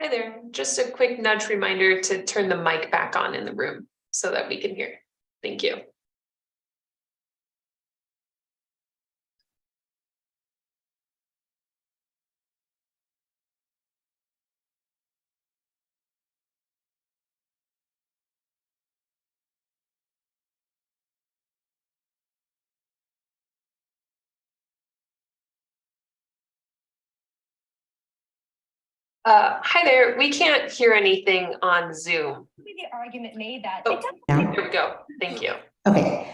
Hi there, just a quick nudge reminder to turn the mic back on in the room so that we can hear. Thank you. Hi there, we can't hear anything on Zoom. The argument made that Here we go, thank you. Okay,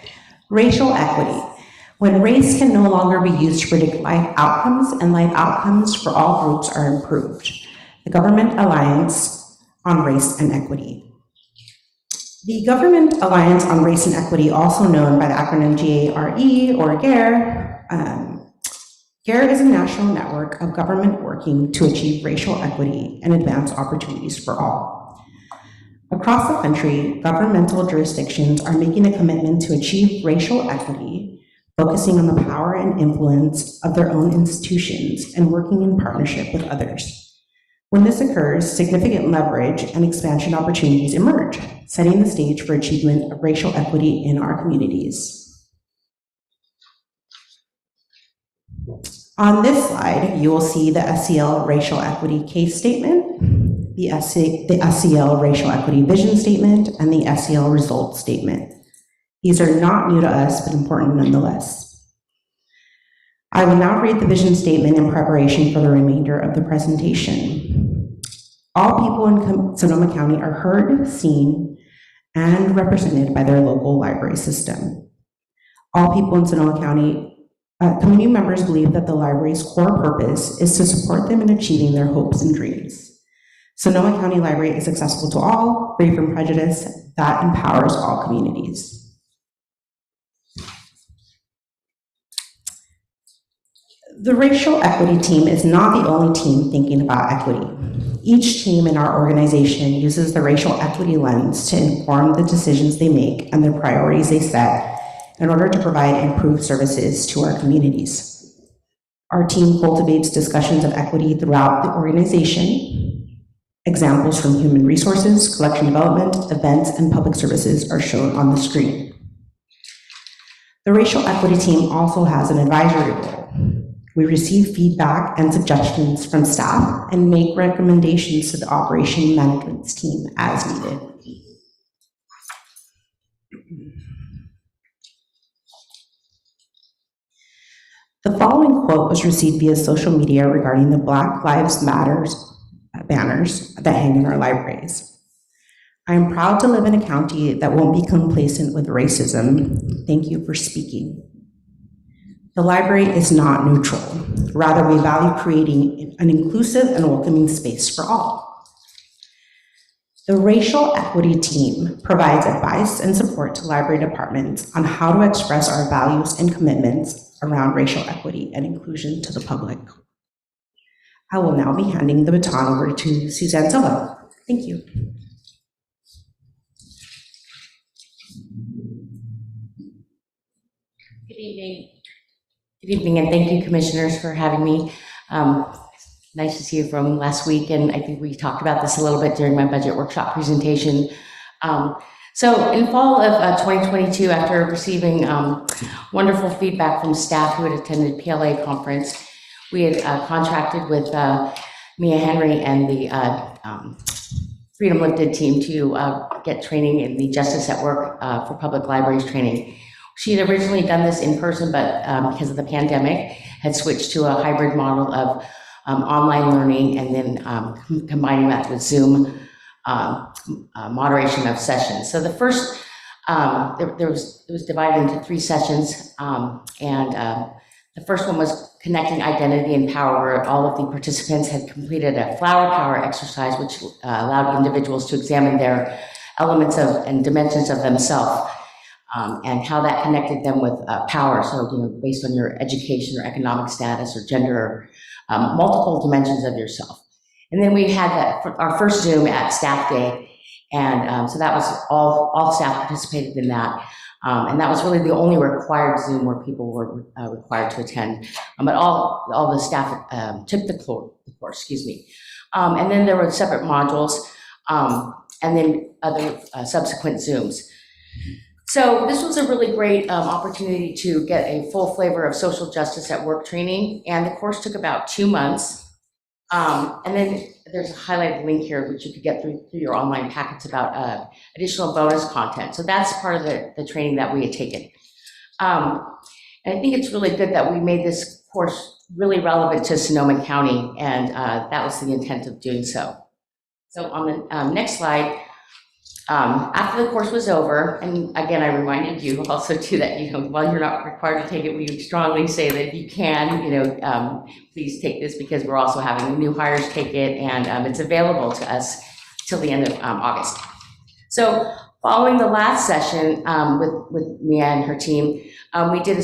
racial equity. When race can no longer be used to predict life outcomes and life outcomes for all groups are improved. The Government Alliance on Race and Equity. The Government Alliance on Race and Equity, also known by the acronym GARE or GARE, GARE is a national network of government working to achieve racial equity and advance opportunities for all. Across the country, governmental jurisdictions are making a commitment to achieve racial equity, focusing on the power and influence of their own institutions and working in partnership with others. When this occurs, significant leverage and expansion opportunities emerge, setting the stage for achievement of racial equity in our communities. On this slide, you will see the SCL racial equity case statement, the SCL racial equity vision statement, and the SCL results statement. These are not new to us, but important nonetheless. I will now read the vision statement in preparation for the remainder of the presentation. All people in Sonoma County are heard, seen, and represented by their local library system. All people in Sonoma County community members believe that the library's core purpose is to support them in achieving their hopes and dreams. Sonoma County Library is accessible to all, free from prejudice, that empowers all communities. The racial equity team is not the only team thinking about equity. Each team in our organization uses the racial equity lens to inform the decisions they make and the priorities they set in order to provide improved services to our communities. Our team cultivates discussions of equity throughout the organization. Examples from human resources, collection development, events, and public services are shown on the screen. The racial equity team also has an advisory role. We receive feedback and suggestions from staff and make recommendations to the operation management team as needed. The following quote was received via social media regarding the Black Lives Matter banners that hang in our libraries. I am proud to live in a county that won't be complacent with racism. Thank you for speaking. The library is not neutral. Rather, we value creating an inclusive and welcoming space for all. The racial equity team provides advice and support to library departments on how to express our values and commitments around racial equity and inclusion to the public. I will now be handing the baton over to Suzanne Silva. Thank you. Good evening. Good evening, and thank you, commissioners, for having me. Nice to see you from last week, and I think we talked about this a little bit during my budget workshop presentation. So in fall of 2022, after receiving wonderful feedback from staff who had attended PLA conference, we had contracted with Mia Henry and the Freedom Lifted team to get training in the Justice at Work for Public Libraries training. She had originally done this in person, but because of the pandemic, had switched to a hybrid model of online learning and then combining that with Zoom moderation of sessions. So the first, it was divided into 3 sessions, and the first one was connecting identity and power, where all of the participants had completed a flower power exercise, which allowed individuals to examine their elements of and dimensions of themselves, and how that connected them with power. So, based on your education or economic status or gender, multiple dimensions of yourself. And then we had our first Zoom at Staff Day, and so that was all staff participated in that. And that was really the only required Zoom where people were required to attend. But all the staff took the course, excuse me. And then there were separate modules and then other subsequent Zooms. So this was a really great opportunity to get a full flavor of social justice at work training. And the course took about 2 months. And then there's a highlighted link here, which you could get through your online packets about additional bonus content. So that's part of the training that we had taken. And I think it's really good that we made this course really relevant to Sonoma County, and that was the intent of doing so. So on the next slide, after the course was over, and again, I reminded you also too that, while you're not required to take it, we would strongly say that if you can, please take this, because we're also having new hires take it, and it's available to us till the end of August. So following the last session with Mia and her team, we did a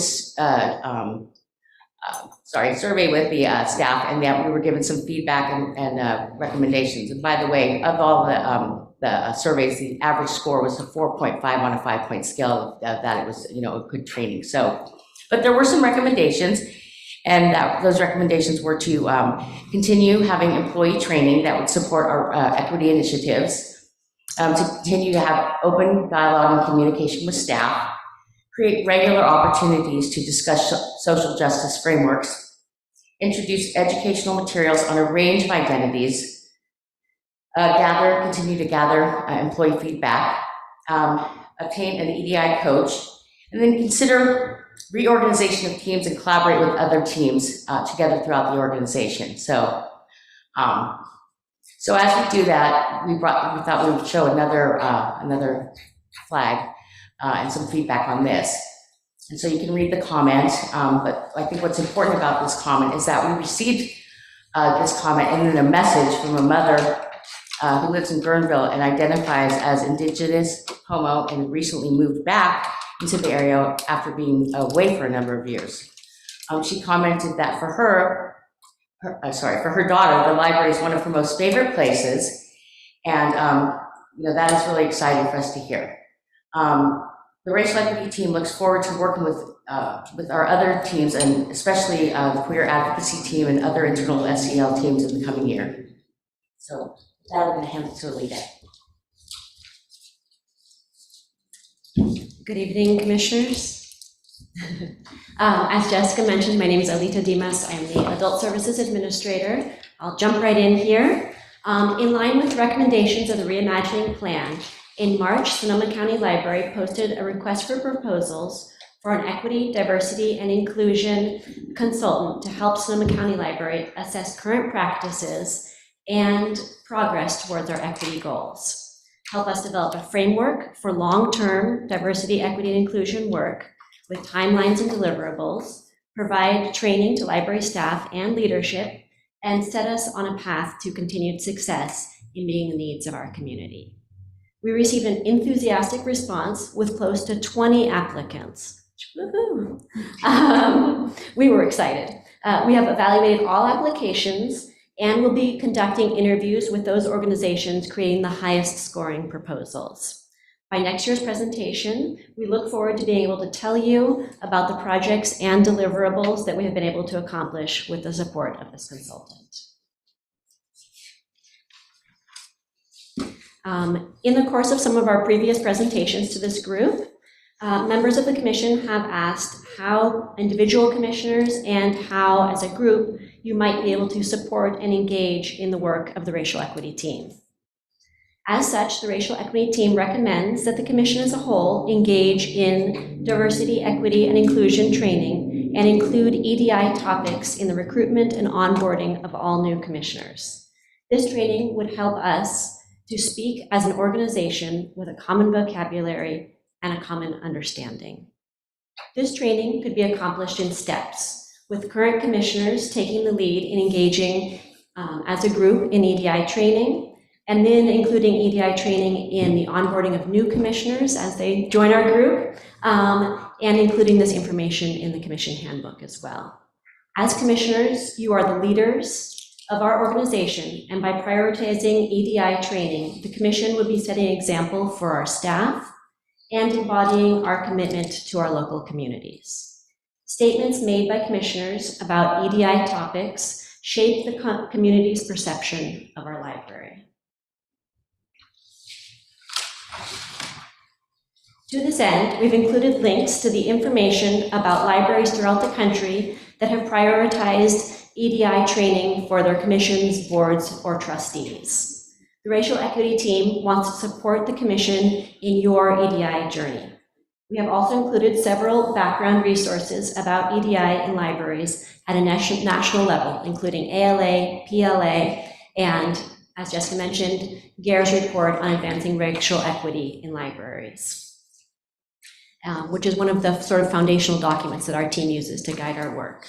survey with the staff, and that we were given some feedback and recommendations. And by the way, of all the surveys, the average score was a 4.5 on a 5-point scale. That it was, a good training. So, but there were some recommendations, and those recommendations were to continue having employee training that would support our equity initiatives, to continue to have open dialogue and communication with staff, create regular opportunities to discuss social justice frameworks, introduce educational materials on a range of identities, continue to gather employee feedback, obtain an EDI coach, and then consider reorganization of teams and collaborate with other teams together throughout the organization. So, so as we do that, we thought we would show another flag and some feedback on this. And so you can read the comment, but I think what's important about this comment is that we received this comment and then a message from a mother who lives in Guerneville and identifies as Indigenous, Homo, and recently moved back into the area after being away for a number of years. She commented that for her daughter, the library is one of her most favorite places, and that is really exciting for us to hear. The racial equity team looks forward to working with our other teams, and especially the queer advocacy team and other internal SCL teams in the coming year. So with that, I'm going to hand it to Alita. Good evening, commissioners. As Jessica mentioned, my name is Alita Dimas. I'm the Adult Services Administrator. I'll jump right in here. In line with recommendations of the Reimagining Plan, in March, Sonoma County Library posted a request for proposals for an equity, diversity, and inclusion consultant to help Sonoma County Library assess current practices and progress towards our equity goals. Help us develop a framework for long-term diversity, equity, and inclusion work with timelines and deliverables, provide training to library staff and leadership, and set us on a path to continued success in meeting the needs of our community. We received an enthusiastic response with close to 20 applicants. Woohoo! We were excited. We have evaluated all applications and will be conducting interviews with those organizations creating the highest scoring proposals. By next year's presentation, we look forward to being able to tell you about the projects and deliverables that we have been able to accomplish with the support of this consultant. In the course of some of our previous presentations to this group, members of the commission have asked how individual commissioners and how, as a group, you might be able to support and engage in the work of the racial equity team. As such, the racial equity team recommends that the commission as a whole engage in diversity, equity, and inclusion training and include EDI topics in the recruitment and onboarding of all new commissioners. This training would help us to speak as an organization with a common vocabulary and a common understanding. This training could be accomplished in steps, with current commissioners taking the lead in engaging as a group in EDI training, and then including EDI training in the onboarding of new commissioners as they join our group, and including this information in the commission handbook as well. As commissioners, you are the leaders of our organization, and by prioritizing EDI training, the commission would be setting an example for our staff and embodying our commitment to our local communities. Statements made by commissioners about EDI topics shape the community's perception of our library. To this end, we've included links to the information about libraries throughout the country that have prioritized EDI training for their commissions, boards, or trustees. The Racial Equity Team wants to support the commission in your EDI journey. We have also included several background resources about EDI in libraries at a national level, including ALA, PLA, and, as Jessica mentioned, GARE's report on advancing racial equity in libraries. Which is one of the sort of foundational documents that our team uses to guide our work.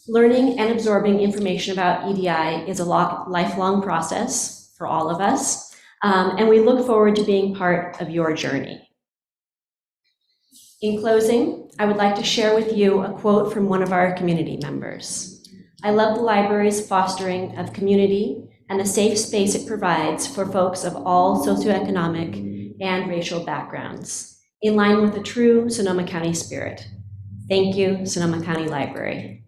Learning and absorbing information about EDI is a lifelong process for all of us, and we look forward to being part of your journey. In closing, I would like to share with you a quote from one of our community members. "I love the library's fostering of community and the safe space it provides for folks of all socioeconomic and racial backgrounds, in line with the true Sonoma County spirit. Thank you, Sonoma County Library."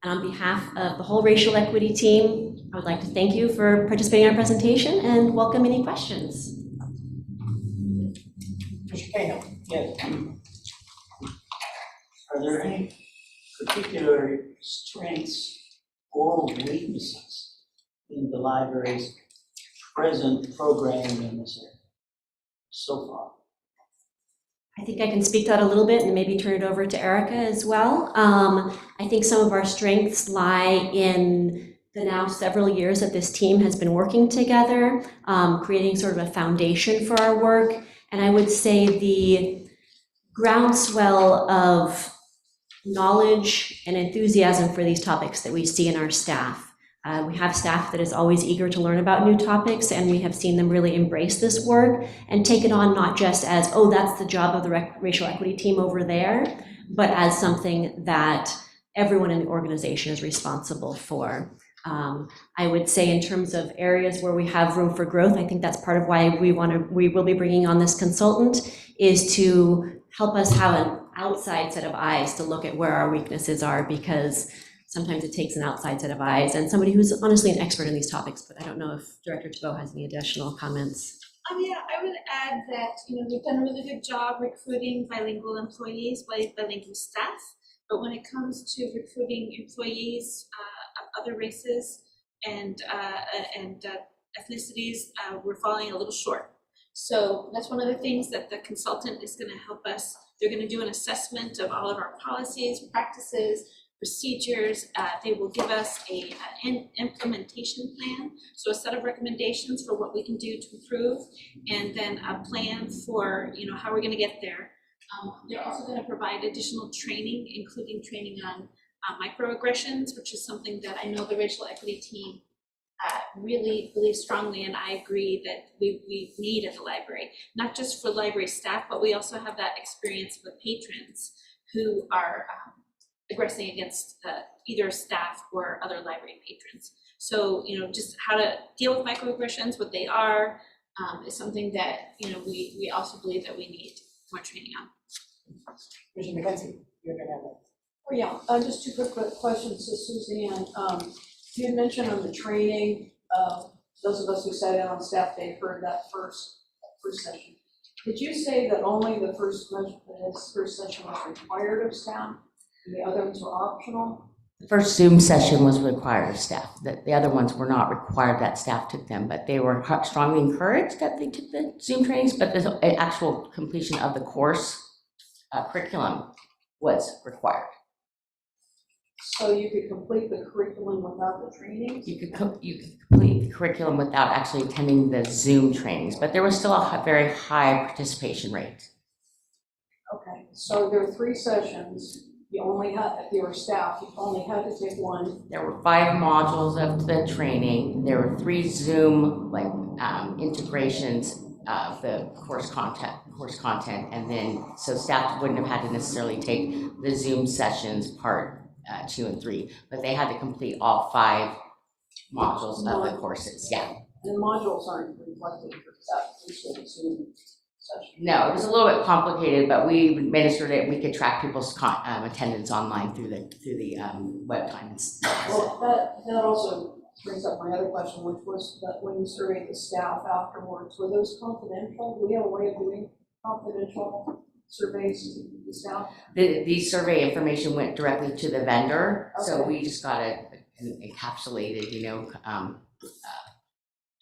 And on behalf of the whole Racial Equity Team, I would like to thank you for participating in our presentation and welcome any questions. Mr. Cahill, yes. Are there any particular strengths or weaknesses in the library's present programming in this area so far? I think I can speak to that a little bit and maybe turn it over to Erica as well. I think some of our strengths lie in the now several years that this team has been working together, creating sort of a foundation for our work. And I would say the groundswell of knowledge and enthusiasm for these topics that we see in our staff. We have staff that is always eager to learn about new topics, and we have seen them really embrace this work and take it on not just as, oh, that's the job of the Racial Equity Team over there, but as something that everyone in the organization is responsible for. I would say in terms of areas where we have room for growth, I think that's part of why we will be bringing on this consultant, is to help us have an outside set of eyes to look at where our weaknesses are, because sometimes it takes an outside set of eyes and somebody who's honestly an expert in these topics. But I don't know if Director Thibault has any additional comments. Yeah, I would add that, we've done a really good job recruiting bilingual employees, bilingual staff. But when it comes to recruiting employees of other races and ethnicities, we're falling a little short. So that's one of the things that the consultant is going to help us. They're going to do an assessment of all of our policies, practices, procedures. They will give us an implementation plan, so a set of recommendations for what we can do to improve, and then a plan for how we're going to get there. They're also going to provide additional training, including training on microaggressions, which is something that I know the Racial Equity Team really believes strongly, and I agree that we need at the library, not just for library staff, but we also have that experience with patrons who are aggressing against either staff or other library patrons. So, just how to deal with microaggressions, what they are, is something that, we also believe that we need more training on. Commissioner McKenzie, you're going to have that. Oh, yeah, just two quick questions to Suzanne. You had mentioned on the training, those of us who sat in on staff day heard that first session. Did you say that only the first session was required of staff and the others were optional? The first Zoom session was required of staff. The other ones were not required that staff took them, but they were strongly encouraged that they took the Zoom trainings, but the actual completion of the course curriculum was required. So you could complete the curriculum without the trainings? You could complete the curriculum without actually attending the Zoom trainings, but there was still a very high participation rate. Okay, so there are 3 sessions. You only had, if you were staff, you only had to take one. There were 5 modules of the training. There were 3 Zoom integrations of the course content, and then so staff wouldn't have had to necessarily take the Zoom sessions part 2 and 3, but they had to complete all 5 modules of the courses. Yeah. And the modules aren't reflected for that. session? No, it was a little bit complicated, but we administered it. We could track people's attendance online through the web times. Well, that also brings up my other question, which was that when you surveyed the staff afterwards, were those confidential? Do we have a way of doing confidential surveys to the staff? The survey information went directly to the vendor, so Okay. we just got an encapsulated,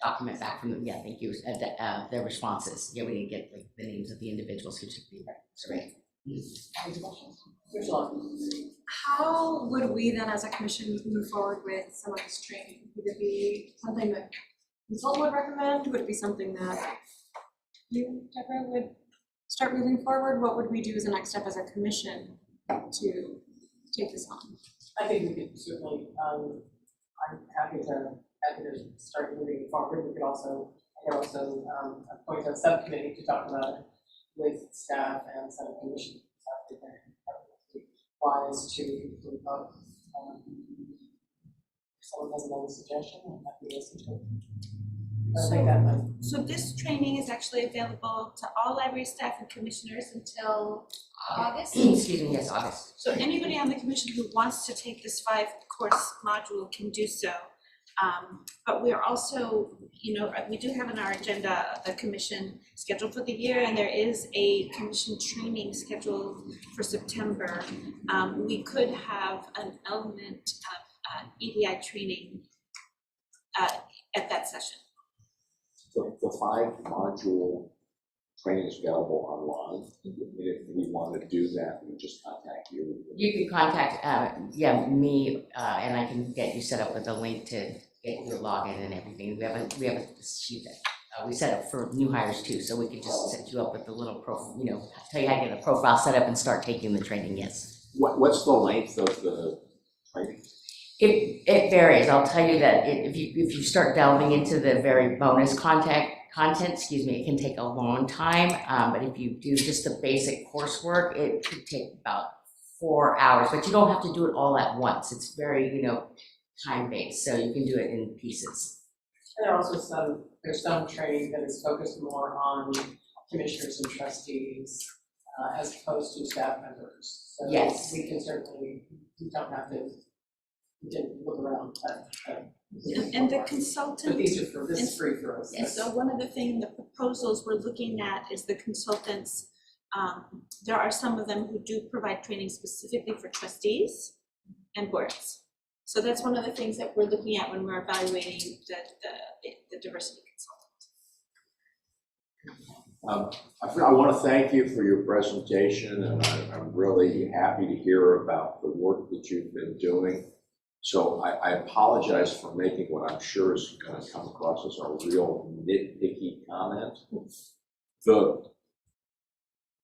document back from them. Yeah, thank you. Their responses. Yeah, we didn't get like the names of the individuals who took the survey. There's a lot. How would we then as a commission move forward with some of this training? Would it be something that consultant would recommend? Would it be something that you, Deborah, would start moving forward? What would we do as a next step as a commission to take this on? I think we could certainly, I'm happy to start moving forward. We could also, appoint a subcommittee to talk about it with staff and some commission. Wise to include both. If someone has another suggestion, I'm happy to listen to it. I'll make that one. So this training is actually available to all library staff and commissioners until August. Excuse me, yes, August. So anybody on the commission who wants to take this 5-course module can do so. But we are also, we do have on our agenda the commission scheduled for the year, and there is a commission training scheduled for September. We could have an element of EDI training at that session. So the 5-module training is available online. If we want to do that, we just contact you. You can contact, me, and I can get you set up with a link to get your login and everything. We have a sheet that we set up for new hires too, so we could just set you up with a little tell you how to get a profile set up and start taking the training. Yes. What's the length of the training? It varies. I'll tell you that if you start delving into the very bonus content, it can take a long time. But if you do just the basic coursework, it could take about 4 hours. But you don't have to do it all at once. It's very time-based, so you can do it in pieces. And there are also some training that is focused more on commissioners and trustees as opposed to staff members. So Yes. we can certainly, we don't have to, we can look around at And the consultant. But this is free for us. And so one of the proposals we're looking at is the consultants. There are some of them who do provide training specifically for trustees and boards. So that's one of the things that we're looking at when we're evaluating the diversity consultant. I want to thank you for your presentation, and I'm really happy to hear about the work that you've been doing. So I apologize for making what I'm sure is going to come across as a real nitpicky comment.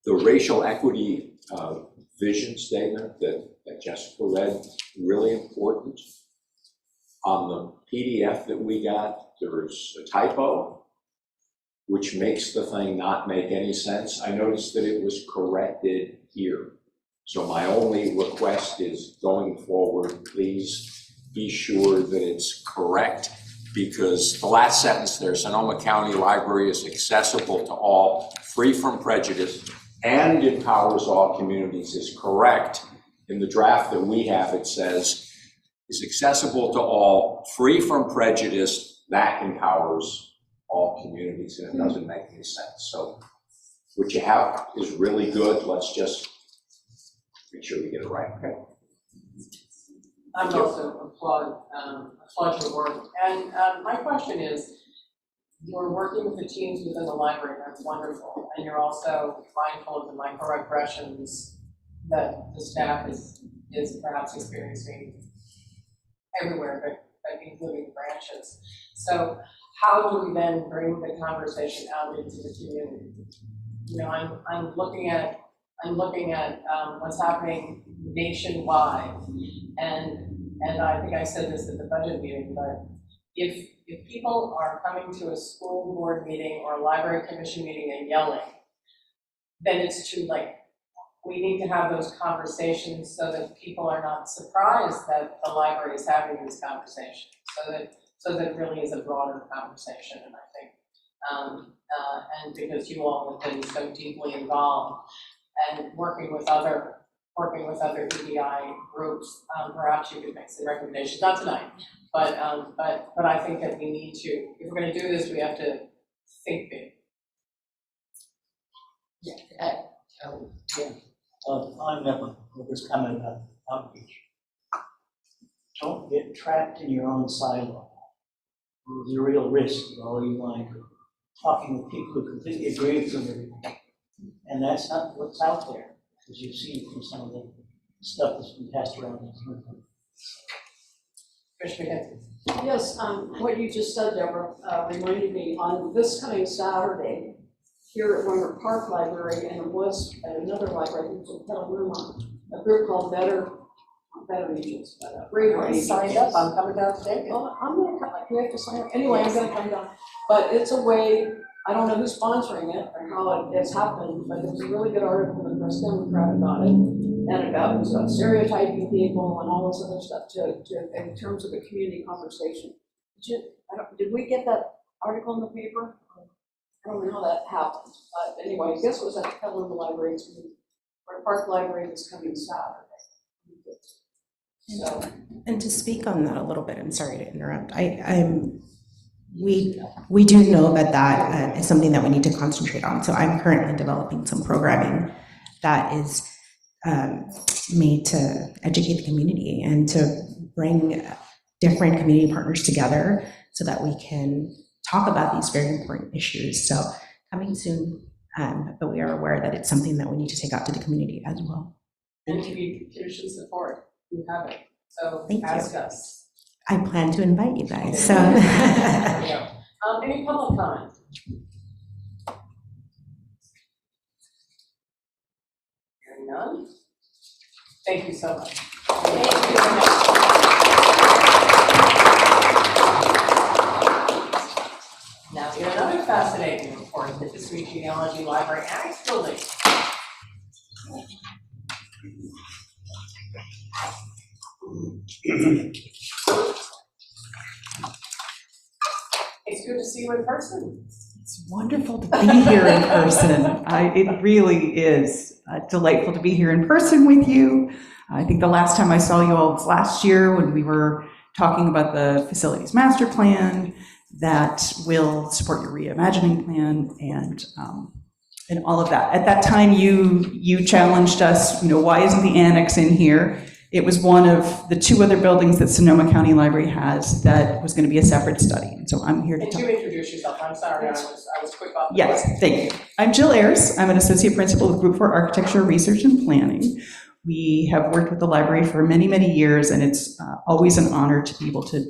The racial equity vision statement that Jessica read, really important. On the PDF that we got, there's a typo, which makes the thing not make any sense. I noticed that it was corrected here. So my only request is, going forward, please be sure that it's correct, because the last sentence there, Sonoma County Library is accessible to all, free from prejudice, and empowers all communities, is correct. In the draft that we have, it says, is accessible to all, free from prejudice, that empowers all communities, and it doesn't make any sense. So what you have is really good. Let's just make sure we get it right, okay? I would also applaud your work. And my question is, you're working with the teams within the library, that's wonderful. And you're also mindful of the microaggressions that the staff is perhaps experiencing everywhere, but including branches. So how do we then bring the conversation out into the community? I'm looking at what's happening nationwide, and I think I said this at the budget meeting, but if people are coming to a school board meeting or a library commission meeting and yelling, then it's too late. We need to have those conversations so that people are not surprised that the library is having these conversations, so that it really is a broader conversation. And I think and because you all have been so deeply involved and working with other EDI groups, perhaps you could make some recommendations, not tonight, but I think that we need to, if we're gonna do this, we have to think big. I'm never with this comment about outreach. Don't get trapped in your own silo. There's a real risk with all you like talking with people who completely agree with you on everything. And that's not what's out there, as you've seen from some of the stuff that's been passed around. Commissioner McKenzie. Yes, what you just said, Deborah, reminded me on this coming Saturday, here at Winter Park Library, and it was at another library, it was a Petaluma, a group called Better Agents, Braver I Agents. signed up, I'm coming down today. Well, I'm gonna come, do I have to sign up? Anyway, I'm gonna come down, but it's a way, I don't know who's sponsoring it or how it's happened, but there's a really good article in the Press Democrat about it, and about stereotyping people and all this other stuff in terms of the community conversation. Did we get that article in the paper? I don't know how that happened, but anyway, I guess it was at the Petaluma Library, or Park Library this coming Saturday. So, And to speak on that a little bit, I'm sorry to interrupt. We do know that is something that we need to concentrate on. So I'm currently developing some programming that is made to educate the community and to bring different community partners together so that we can talk about these very important issues. So coming soon, but we are aware that it's something that we need to take out to the community as well. And to be commission support, you have it, so Thank you. ask us. I plan to invite you guys, so. There we go. Any public comment? Hearing none? Thank you so much. Now we have another fascinating report, the History Genealogy Library Annex building. It's good to see you in person. It's wonderful to be here in person. It really is delightful to be here in person with you. I think the last time I saw you all was last year when we were talking about the facilities master plan that will support your reimagining plan and all of that. At that time, you challenged us, why isn't the annex in here? It was one of the two other buildings that Sonoma County Library has that was going to be a separate study. And so I'm here to And talk. you introduce yourself. I'm sorry, I was quick off the Yes, mark. thank you. I'm Jill Ayers. I'm an associate principal with Group for Architecture, Research, and Planning. We have worked with the library for many, many years, and it's always an honor to be able to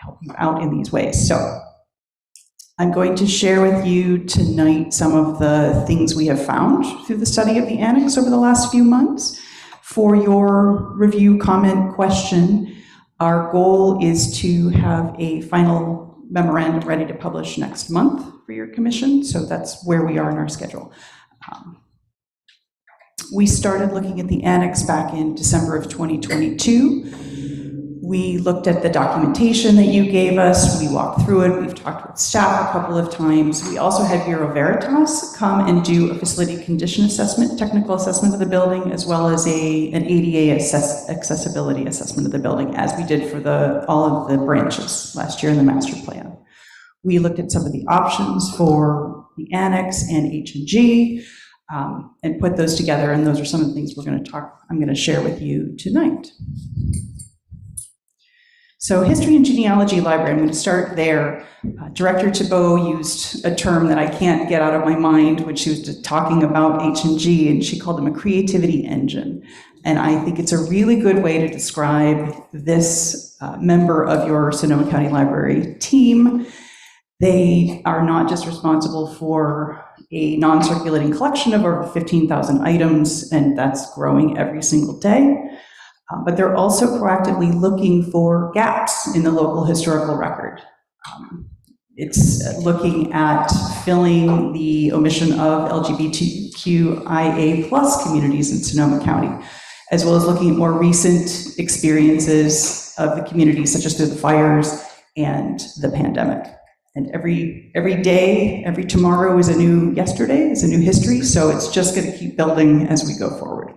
help you out in these ways. So I'm going to share with you tonight some of the things we have found through the study of the annex over the last few months. For your review, comment, question, our goal is to have a final memorandum ready to publish next month for your commission. So that's where we are in our schedule. We started looking at the annex back in December of 2022. We looked at the documentation that you gave us. We walked through it. We've talked with staff a couple of times. We also had Bureau Veritas come and do a facility condition assessment, technical assessment of the building, as well as an ADA accessibility assessment of the building, as we did for all of the branches last year in the master plan. We looked at some of the options for the annex and H&G and put those together, and those are some of the things I'm going to share with you tonight. So History and Genealogy Library, I'm going to start there. Director Thibault used a term that I can't get out of my mind when she was talking about H&G, and she called them a creativity engine. And I think it's a really good way to describe this member of your Sonoma County Library team. They are not just responsible for a non-circulating collection of over 15,000 items, and that's growing every single day. But they're also proactively looking for gaps in the local historical record. It's looking at filling the omission of LGBTQIA+ communities in Sonoma County, as well as looking at more recent experiences of the community, such as through the fires and the pandemic. And every day, every tomorrow is a new yesterday, is a new history, so it's just going to keep building as we go forward.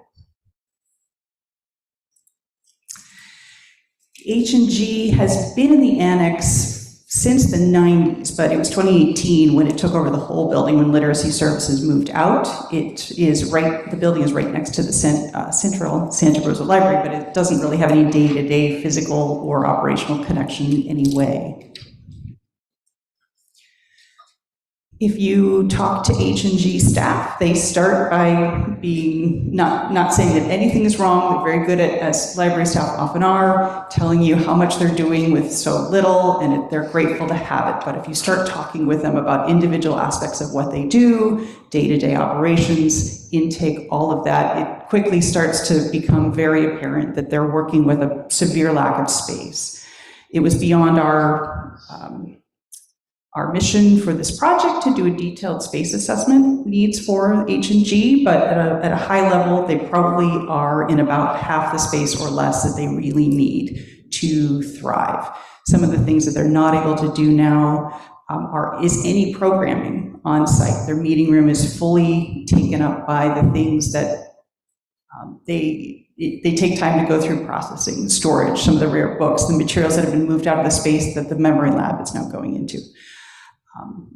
H&G has been in the annex since the 90s, but it was 2018 when it took over the whole building when Literacy Services moved out. The building is right next to the central Santa Rosa Library, but it doesn't really have any day-to-day physical or operational connection in any way. If you talk to H&G staff, they start by being not saying that anything is wrong. They're very good at, as library staff often are, telling you how much they're doing with so little, and they're grateful to have it. But if you start talking with them about individual aspects of what they do, day-to-day operations, intake, all of that, it quickly starts to become very apparent that they're working with a severe lack of space. It was beyond our mission for this project to do a detailed space assessment needs for H&G, but at a high level, they probably are in about half the space or less that they really need to thrive. Some of the things that they're not able to do now is any programming on site. Their meeting room is fully taken up by the things that they take time to go through processing, storage, some of the rare books, the materials that have been moved out of the space that the memory lab is now going into.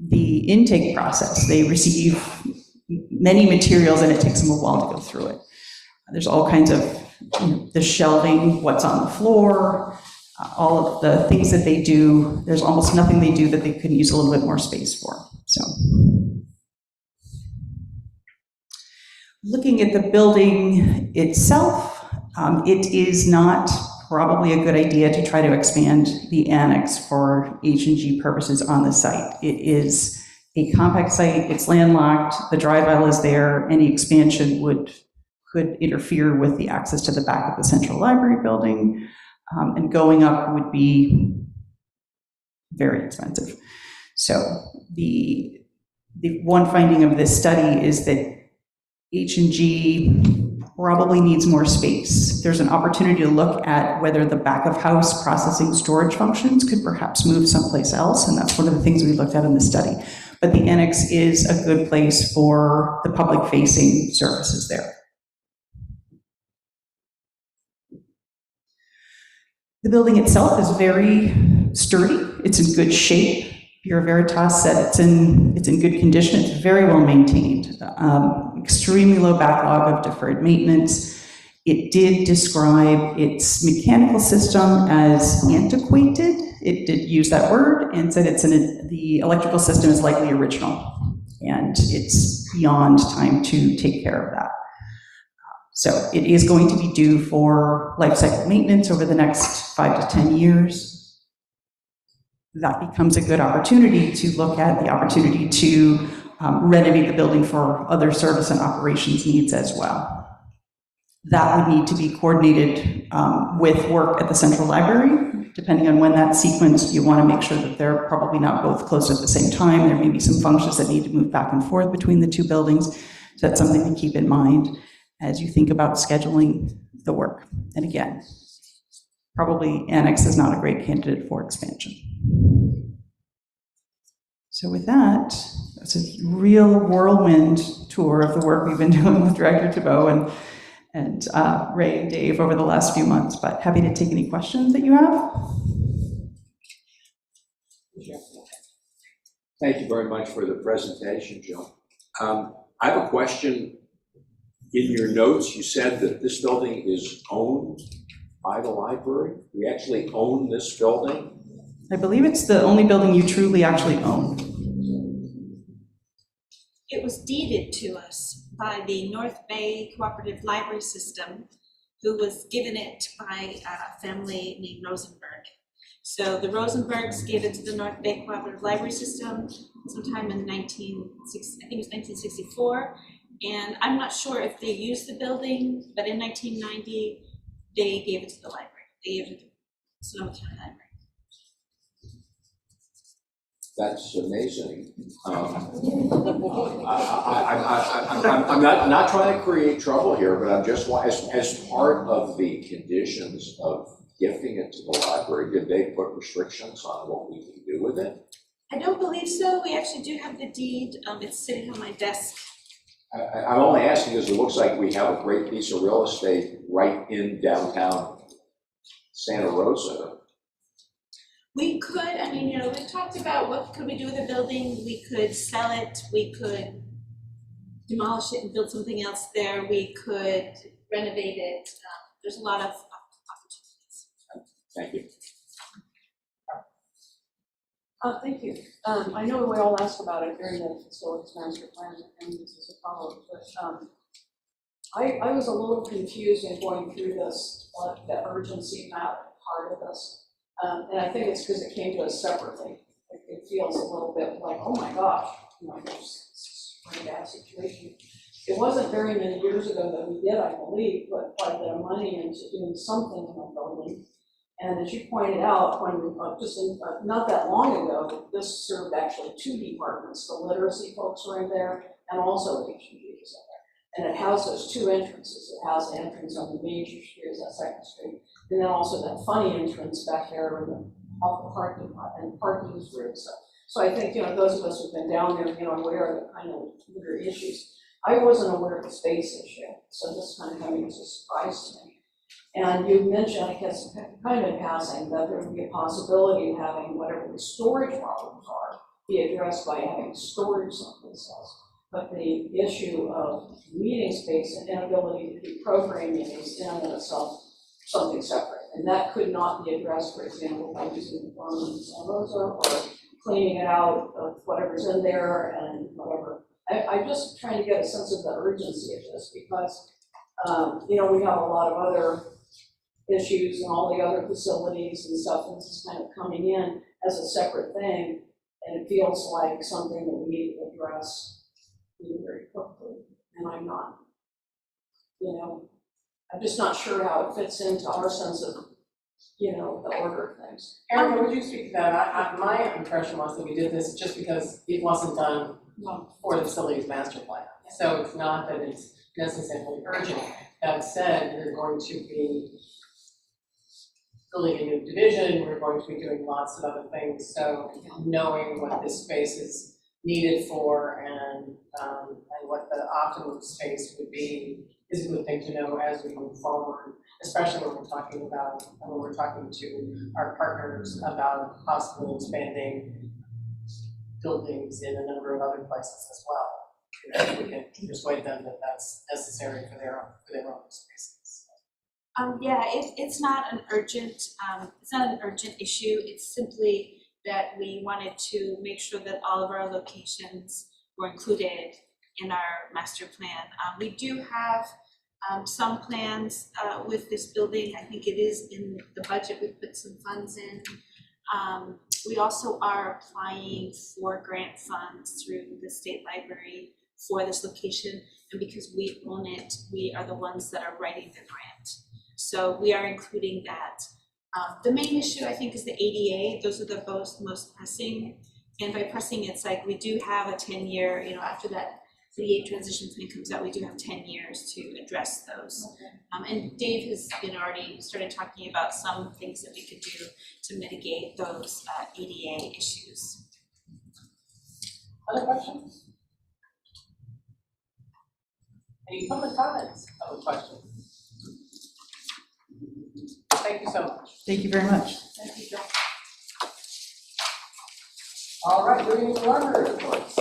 The intake process, they receive many materials and it takes them a while to go through it. There's all kinds of, the shelving, what's on the floor, all of the things that they do. There's almost nothing they do that they couldn't use a little bit more space for. So, looking at the building itself, it is not probably a good idea to try to expand the annex for H&G purposes on the site. It is a compact site, it's landlocked, the drive aisle is there, any expansion could interfere with the access to the back of the central library building, and going up would be very expensive. So the one finding of this study is that H&G probably needs more space. There's an opportunity to look at whether the back of house processing storage functions could perhaps move someplace else, and that's one of the things we looked at in the study. But the annex is a good place for the public-facing services there. The building itself is very sturdy. It's in good shape. Bureau Veritas said it's in good condition. It's very well maintained. Extremely low backlog of deferred maintenance. It did describe its mechanical system as antiquated. It did use that word and said the electrical system is likely original and it's beyond time to take care of that. So it is going to be due for life cycle maintenance over the next 5 to 10 years. That becomes a good opportunity to look at the opportunity to renovate the building for other service and operations needs as well. That would need to be coordinated with work at the central library. Depending on when that's sequenced, you want to make sure that they're probably not both closed at the same time. There may be some functions that need to move back and forth between the two buildings. So that's something to keep in mind as you think about scheduling the work. And again, probably Annex is not a great candidate for expansion. So with that, that's a real whirlwind tour of the work we've been doing with Director Thibault and Ray and Dave over the last few months, but happy to take any questions that you have. Thank you very much for the presentation, Jill. I have a question. In your notes, you said that this building is owned by the library. We actually own this building? I believe it's the only building you truly actually own. It was deeded to us by the North Bay Cooperative Library System, who was given it by a family named Rosenberg. So the Rosenbergs gave it to the North Bay Cooperative Library System sometime in 1964. And I'm not sure if they used the building, but in 1990, they gave it to the library. They gave it to the Sonoma County Library. That's amazing. I'm not trying to create trouble here, but I'm just, as part of the conditions of gifting it to the library, did they put restrictions on what we can do with it? I don't believe so. We actually do have the deed. It's sitting on my desk. I'm only asking because it looks like we have a great piece of real estate right in downtown Santa Rosa. We could, I mean, you know, we've talked about what could we do with the building. We could sell it. We could demolish it and build something else there. We could renovate it. There's a lot of opportunities. Thank you. Thank you. I know we all ask about it during the facilities master plan, and this is a follow-up, but I was a little confused in going through this, like the urgency map part of this. And I think it's because it came to us separately. It feels a little bit like, oh my gosh, you know, there's this pretty bad situation. It wasn't very many years ago that we did, I believe, put quite a bit of money into doing something in the building. And as you pointed out, when not that long ago, this served actually two departments. The literacy folks were in there, and also H&G was in there. And it has those two entrances. It has the entrance on the major street, that second street, and then also that funny entrance back there off the parking lot and parking is weird stuff. So I think, you know, those of us who've been down there, you know, aware of the kind of weird issues. I wasn't aware of the space issue, so this kind of coming as a surprise to me. And you mentioned, I guess, kind of in passing, that there would be a possibility of having whatever the storage problems are be addressed by having storage someplace else. But the issue of meeting space and inability to do programming is in and of itself something separate. And that could not be addressed, for example, by using the form in Santa Rosa or cleaning it out of whatever's in there and whatever. I'm just trying to get a sense of the urgency of this because, you know, we have a lot of other issues and all the other facilities and stuff, and this is kind of coming in as a separate thing, and it feels like something that we need to address very quickly, and I'm not, you know, I'm just not sure how it fits into our sense of, you know, the order of things. Erica, would you speak to that? My impression was that we did this just because it wasn't done for the facilities master plan. So it's not that it's necessarily urgent. That said, we're going to be building a new division, we're going to be doing lots of other things. So knowing what this space is needed for and what the optimum space would be is a good thing to know as we move forward, especially when we're talking to our partners about possibly expanding buildings in a number of other places as well. We can persuade them that that's necessary for their own spaces. Yeah, it's not an urgent issue. It's simply that we wanted to make sure that all of our locations were included in our master plan. We do have some plans with this building. I think it is in the budget. We put some funds in. We also are applying for grant funds through the state library for this location, and because we own it, we are the ones that are writing the grant. So we are including that. The main issue, I think, is the ADA. Those are the most pressing. And by pressing, it's like we do have a 10-year, you know, after that ADA transition plan comes out, we do have 10 years to address those. Okay. And Dave has already started talking about some things that we could do to mitigate those ADA issues. Other questions? Any public comments of a question? Thank you so much. Thank you very much. Thank you, Joe. All right, moving to library reports.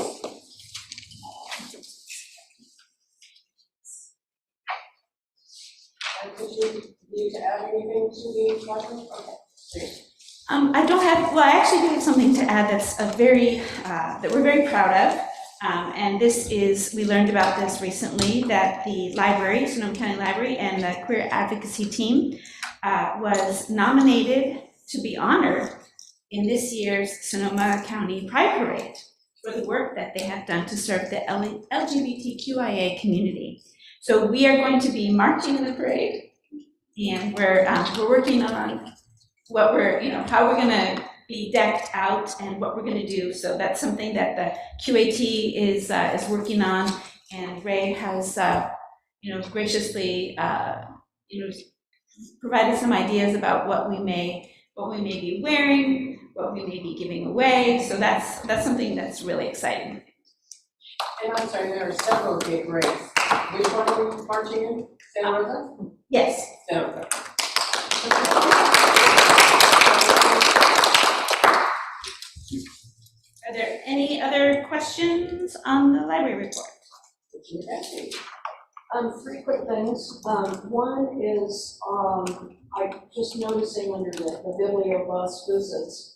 And did you need to add anything to the library? Okay, please. I don't have, well, I actually do have something to add that's that we're very proud of. And this is, we learned about this recently, that the library, Sonoma County Library, and the queer advocacy team was nominated to be honored in this year's Sonoma County Pride Parade for the work that they have done to serve the LGBTQIA community. So we are going to be marching in the parade, and we're working on what how we're going to be decked out and what we're going to do. So that's something that the QAT is working on, and Ray has graciously provided some ideas about what we may be wearing, what we may be giving away. So that's something that's really exciting. And I'm sorry, there are several big grades. Which one are we marching in? Santa Rosa? Yes. Santa Rosa. Are there any other questions on the library report? Three quick things. One is, I just noticing under the biblio bus visits,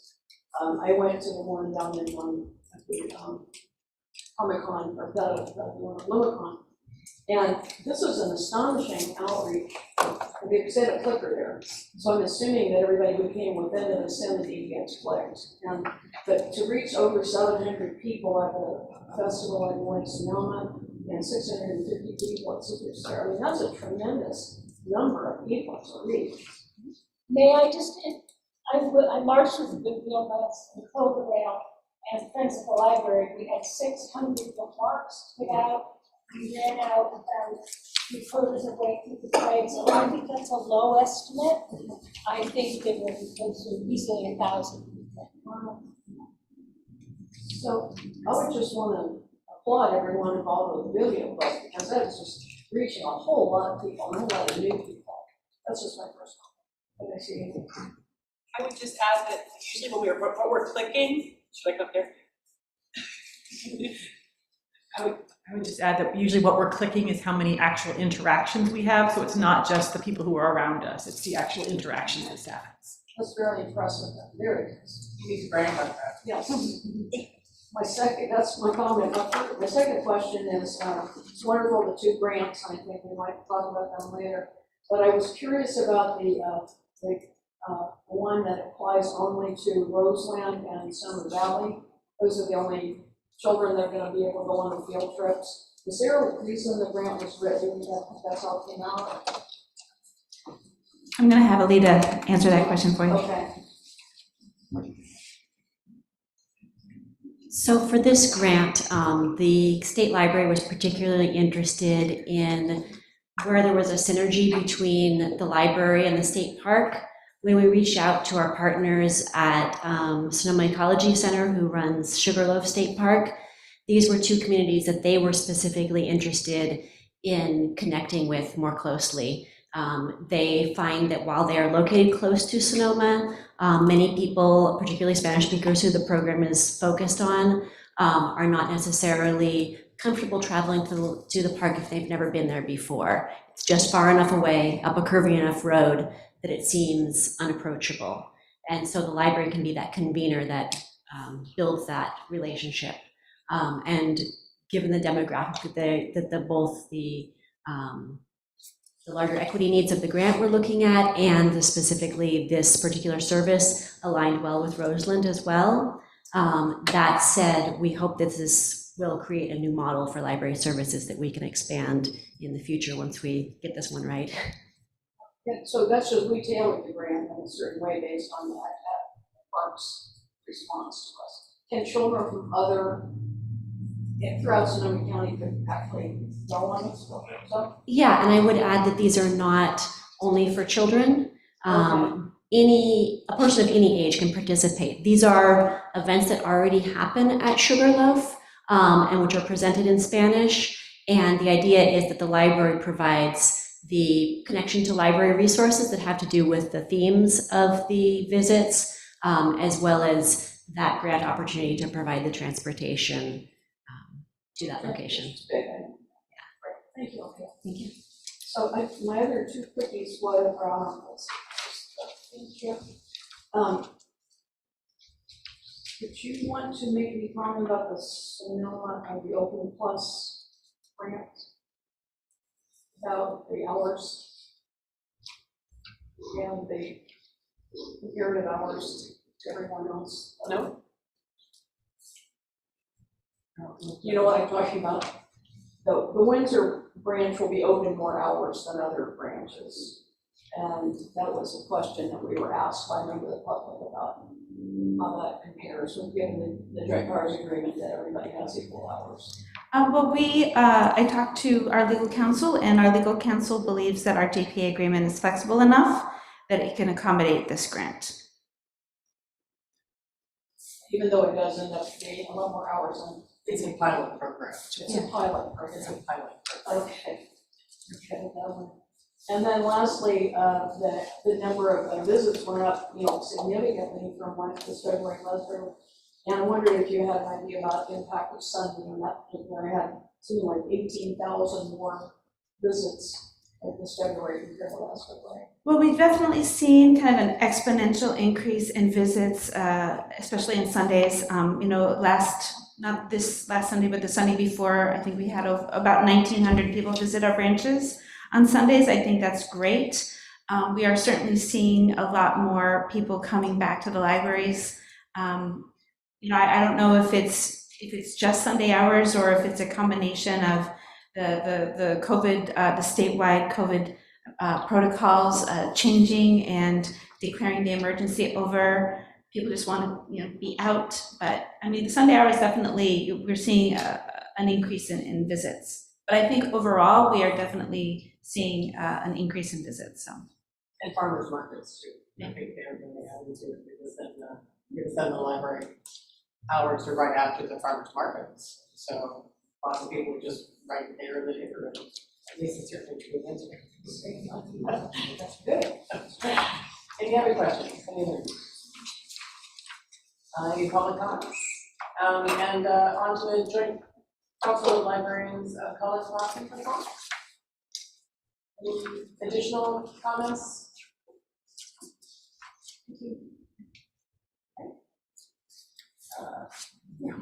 I went to the one down in the Comic-Con, or the one at Lumicon, and this was an astonishing outreach. They said a clicker there, so I'm assuming that everybody who came within the vicinity gets clicked. But to reach over 700 people at the festival in Sonoma and 650 people at Superstar, I mean, that's a tremendous number of people to reach. May I just, I marched with the biblio bus and pulled around, and friends at the library, we had 600 bookmarks put out. We ran out about 3/4 of the way through the parade, so I think that's a low estimate. I think there will be close to easily 1,000. So I would just want to applaud everyone involved with the biblio bus, because that is just reaching a whole lot of people, and a whole lot of new people. That's just my first comment. Did I see anything? I would just add that usually when what we're clicking, should I go there? I would just add that usually what we're clicking is how many actual interactions we have, so it's not just the people who are around us, it's the actual interactions with staff. That's very impressive. Very good. You need to brag about that. Yes. That's my comment. My second question is, it's wonderful, the 2 grants, I think we might talk about them later, but I was curious about the one that applies only to Roseland and Summer Valley. Those are the only children that are going to be able to go on the field trips. Is there a reason the grant was written that that's all came out? I'm going to have Alita answer that question for you. Okay. So for this grant, the state library was particularly interested in where there was a synergy between the library and the state park. When we reached out to our partners at Sonoma Ecology Center, who runs Sugarloaf State Park, these were 2 communities that they were specifically interested in connecting with more closely. They find that while they are located close to Sonoma, many people, particularly Spanish speakers who the program is focused on, are not necessarily comfortable traveling to the park if they've never been there before. It's just far enough away, up a curvy enough road, that it seems unapproachable. And so the library can be that convener that builds that relationship. And given the demographic that both the larger equity needs of the grant we're looking at and specifically this particular service aligned well with Roseland as well. That said, we hope that this will create a new model for library services that we can expand in the future once we get this one right. Yeah, so that's just we tailored the grant in a certain way based on that park's response to us. Can children from other throughout Sonoma County could actually go on this? So? Yeah, and I would add that these are not only for children. A person of any age can participate. These are events that already happen at Sugarloaf and which are presented in Spanish. And the idea is that the library provides the connection to library resources that have to do with the themes of the visits, as well as that grant opportunity to provide the transportation to that location. Yeah. Thank you. Okay. Thank you. So my other 2 quickies were, did you want to make any comment about the Sonoma of the Open Plus grant? About the hours and the comparative hours to everyone else? No. You know what I'm talking about? The Windsor branch will be open more hours than other branches. And that was a question that we were asked by a member of the public about how that compares with given the joint powers agreement that everybody has equal hours. Well, I talked to our legal counsel, and our legal counsel believes that our JPA agreement is flexible enough that it can accommodate this grant. even though it does end up being a lot more hours on. It's a pilot program. It's a pilot program. It's a pilot program. Okay. Okay, that one. And then lastly, the number of visits went up, significantly from when it was February last year. And I wondered if you had an idea about the impact of Sunday on that particular. I had something like 18,000 more visits this February compared to last February. Well, we've definitely seen kind of an exponential increase in visits, especially on Sundays. Not this last Sunday, but the Sunday before, I think we had about 1,900 people visit our branches on Sundays. I think that's great. We are certainly seeing a lot more people coming back to the libraries. I don't know if it's just Sunday hours or if it's a combination of the COVID, the statewide COVID protocols changing and declaring the emergency over. People just want to, be out. But I mean, the Sunday hours definitely, we're seeing an increase in visits. But I think overall, we are definitely seeing an increase in visits. So. And farmers markets too. I think they're really having to, because then the library hours are right after the farmers markets. So lots of people just right there in the neighborhood. At least it's certainly true in Windsor. That's good. Any other questions? Any public comments? And on to the joint council of librarians college lobbying report. Any additional comments?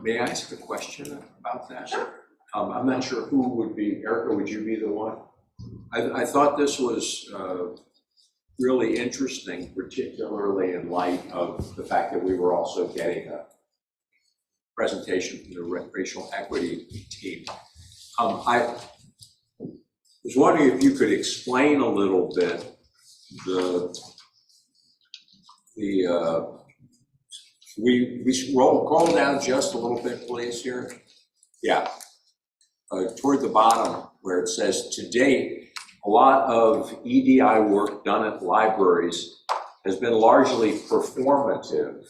May I ask a question about that? Sure. I'm not sure who would be, Erica, would you be the one? I thought this was really interesting, particularly in light of the fact that we were also getting a presentation from the racial equity team. I was wondering if you could explain a little bit we scroll down just a little bit, please, here. Yeah. Toward the bottom where it says, to date, a lot of EDI work done at libraries has been largely performative.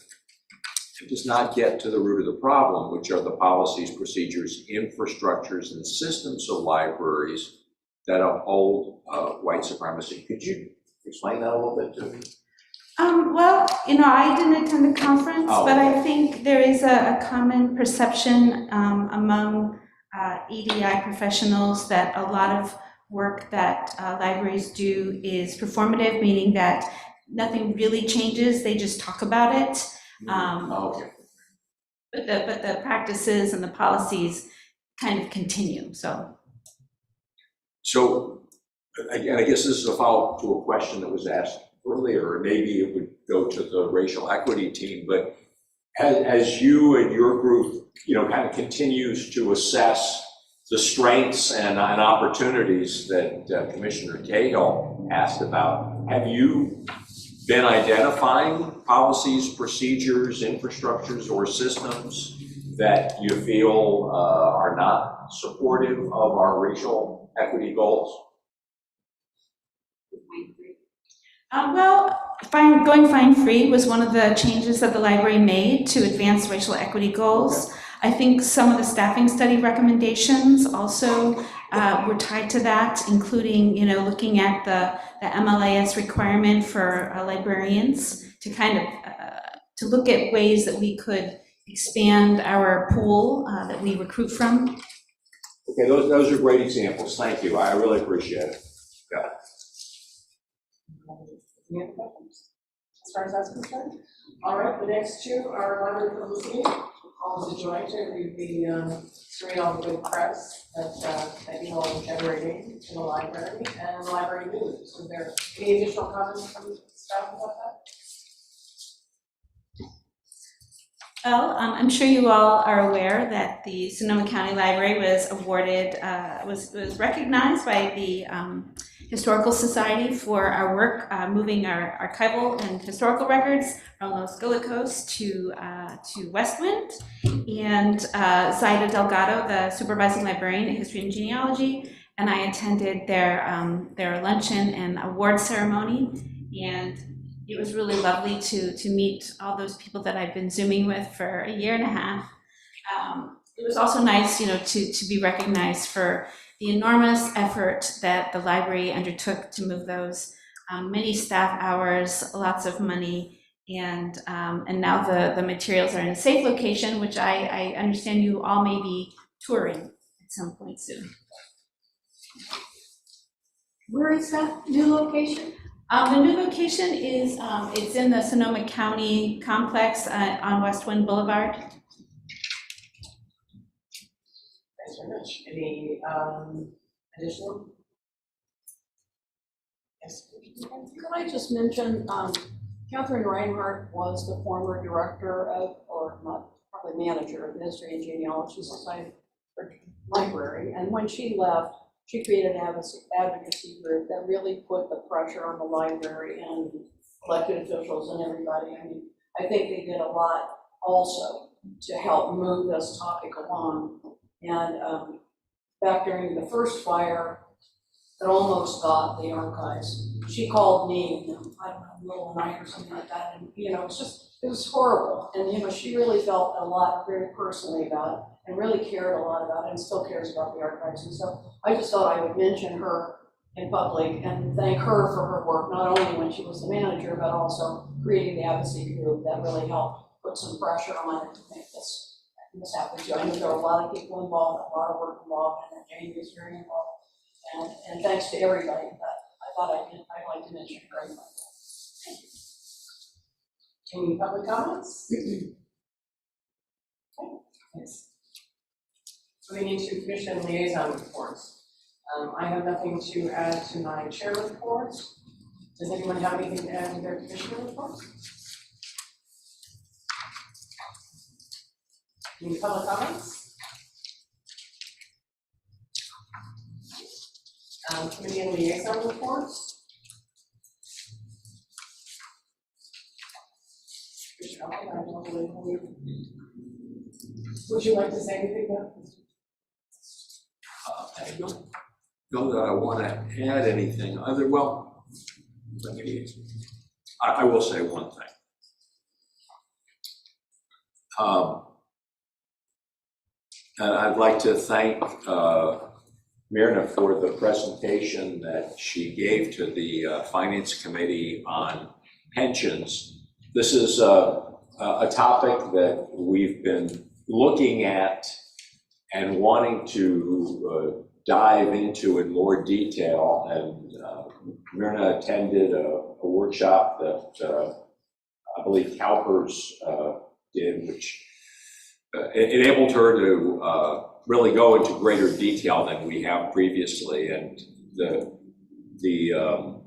It does not get to the root of the problem, which are the policies, procedures, infrastructures, and systems of libraries that uphold white supremacy. Could you explain that a little bit to me? Well, I didn't attend the conference, but I think there is a common perception among EDI professionals that a lot of work that libraries do is performative, meaning that nothing really changes, they just talk about it. But the practices and the policies kind of continue, so. So, again, I guess this is a follow-up to a question that was asked earlier, or maybe it would go to the racial equity team, but as you and your group, kind of continues to assess the strengths and opportunities that Commissioner Cahill asked about, have you been identifying policies, procedures, infrastructures, or systems that you feel are not supportive of our racial equity goals? Well, going fine-free was one of the changes that the library made to advance racial equity goals. Okay. I think some of the staffing study recommendations also were tied to that, including, looking at the MLAS requirement for librarians to kind of to look at ways that we could expand our pool that we recruit from. Okay, those are great examples. Thank you. I really appreciate it. Yeah. Any other questions as far as that's concerned? All right, the next two are library publicity. Also joined to read the story on good press that you all are generating in the library and the library news. Is there any additional comments from staff about that? Well, I'm sure you all are aware that the Sonoma County Library was awarded, was recognized by the Historical Society for our work moving our archival and historical records from Los Guilicos to Westwind, and Zaida Delgado, the supervising librarian at History and Genealogy, and I attended their luncheon and award ceremony, and it was really lovely to meet all those people that I've been Zooming with for a year and a half. It was also nice, to be recognized for the enormous effort that the library undertook to move those, many staff hours, lots of money, and now the materials are in a safe location, which I understand you all may be touring at some point soon. Where is that new location? The new location is, it's in the Sonoma County complex on West Wind Boulevard. Thanks very much. Any additional? Yes. Could I just mention, Catherine Reinhardt was the former director of, or not, probably manager of the History and Genealogy Society Library, and when she left, she created an advocacy group that really put the pressure on the library and elected officials and everybody. I mean, I think they did a lot also to help move this topic along. And back during the first fire that almost got the archives, she called me, I don't know, middle of the night or something like that, and it was horrible. And she really felt a lot very personally about it and really cared a lot about it and still cares about the archives. And so I just thought I would mention her in public and thank her for her work, not only when she was the manager, but also creating the advocacy group that really helped put some pressure on it to make this happen too. I know there are a lot of people involved, a lot of work involved, and Jamie is very involved. And thanks to everybody, but I thought I'd like to mention her. Thank you. Any public comments? Okay. Yes. Moving into commission liaison reports. I have nothing to add to my chair report. Does anyone have anything to add to their commissioner report? Any public comments? Committee and liaison reports. Would you like to say anything about this? I don't know that I want to add anything other, well, I will say one thing. And I'd like to thank Myrna for the presentation that she gave to the Finance Committee on pensions. This is a topic that we've been looking at and wanting to dive into in more detail. And Myrna attended a workshop that I believe CalPERS did, which enabled her to really go into greater detail than we have previously. And the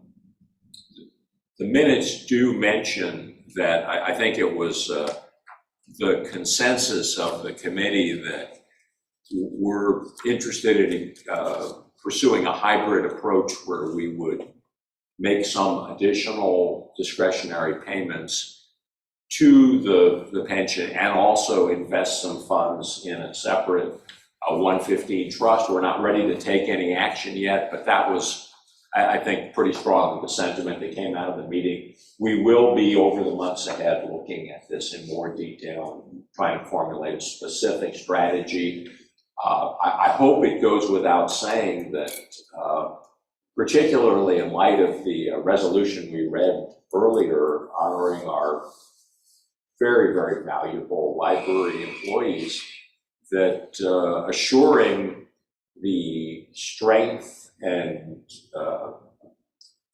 minutes do mention that I think it was the consensus of the committee that we're interested in pursuing a hybrid approach where we would make some additional discretionary payments to the pension and also invest some funds in a separate 115 trust. We're not ready to take any action yet, but that was, I think, pretty strongly the sentiment that came out of the meeting. We will be, over the months ahead, looking at this in more detail and trying to formulate a specific strategy. I hope it goes without saying that, particularly in light of the resolution we read earlier honoring our very, very valuable library employees, that assuring the strength and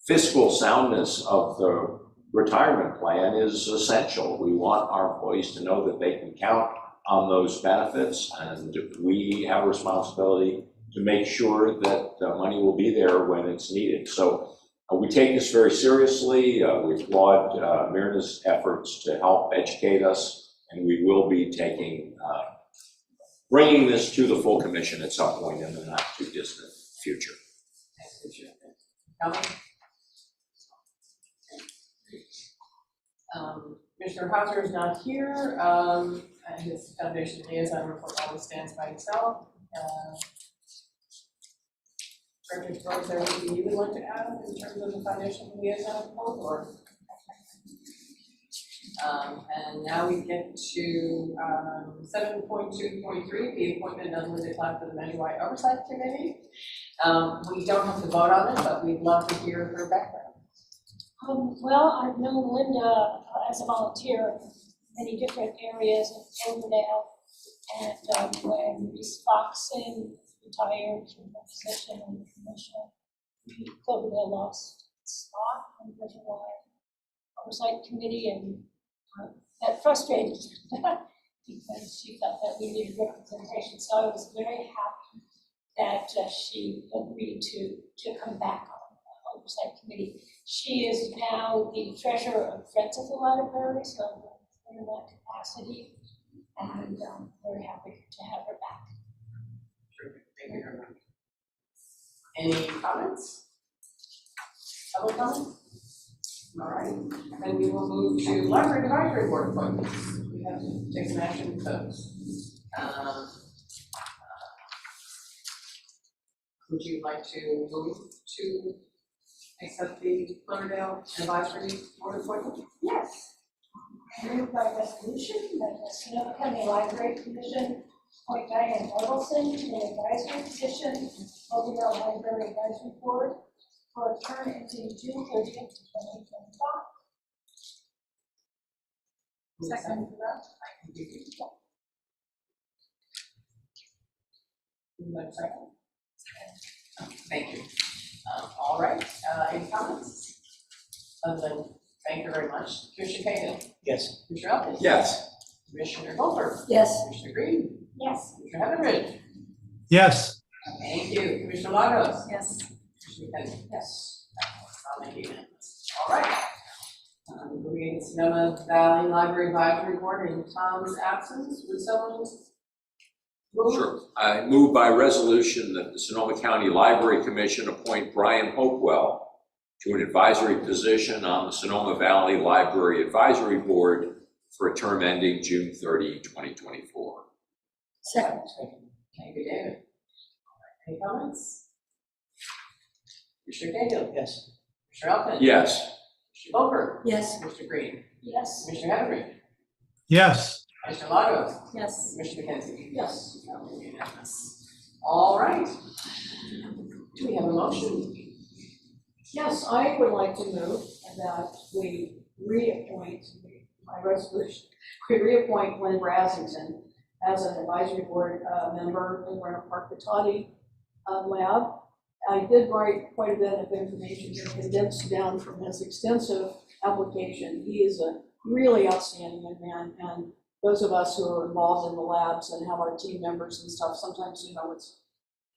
fiscal soundness of the retirement plan is essential. We want our employees to know that they can count on those benefits, and we have a responsibility to make sure that the money will be there when it's needed. So we take this very seriously. We applaud Myrna's efforts to help educate us, and we will be bringing this to the full commission at some point in the not too distant future. Commissioner Hauser is not here. His foundation liaison report always stands by itself. Director Doyle, is there anything you would like to add in terms of the foundation liaison report? Or? And now we get to 7.2.3, the appointment of Linda Clapp to the Measure-wide Oversight Committee. We don't have to vote on it, but we'd love to hear her background. Well, I've known Linda as a volunteer in many different areas in Overdale. And when Reese Foxon retired from the position on the commission, Cloverdale lost its slot on the Measure-wide Oversight Committee, and that frustrated her because she felt that we needed representation. So I was very happy that she agreed to come back on the Oversight Committee. She is now the treasurer of Friends of the Library, so I'm in that capacity, and very happy to have her back. Thank you very much. Any comments? Public comment? All right, then we will move to Library Advisory Board appointments. We have to take some action with those. Would you like to move to accept the Cloverdale Advisory Board appointment? Yes. I move by resolution that the Sonoma County Library Commission appoint Diane Orgelson to the advisory position of the Cloverdale Library Advisory Board for a term ending June 30th, 2025. Second for that? I can give you. Second. Thank you. All right, any comments? Other than thank you very much. Commissioner Cahill? Yes. Commissioner Elkind? Yes. Commissioner Goldberg? Yes. Commissioner Green? Yes. Commissioner Heatherridge? Yes. Thank you. Commissioner Lagos? Yes. Commissioner Kennedy? Yes. I'll make it unanimous. All right. Moving to Sonoma Valley Library Advisory Board in Tom's absence, would someone move? Sure. I move by resolution that the Sonoma County Library Commission appoint Brian Hopewell to an advisory position on the Sonoma Valley Library Advisory Board for a term ending June 30, 2024. Second. Thank you, David. Any comments? Commissioner Cahill? Yes. Commissioner Elkind? Yes. Commissioner Goldberg? Yes. Commissioner Green? Yes. Commissioner Heatherridge? Yes. Commissioner Lagos? Yes. Commissioner McKenzie? Yes. Unanimous. All right. Do we have a motion? Yes, I would like to move that we reappoint, my resolution, we reappoint Glenn Brasington as an advisory board member in Winter Park Patati lab. I did write quite a bit of information here condensed down from his extensive application. He is a really outstanding young man, and those of us who are involved in the labs and have our team members and stuff, sometimes,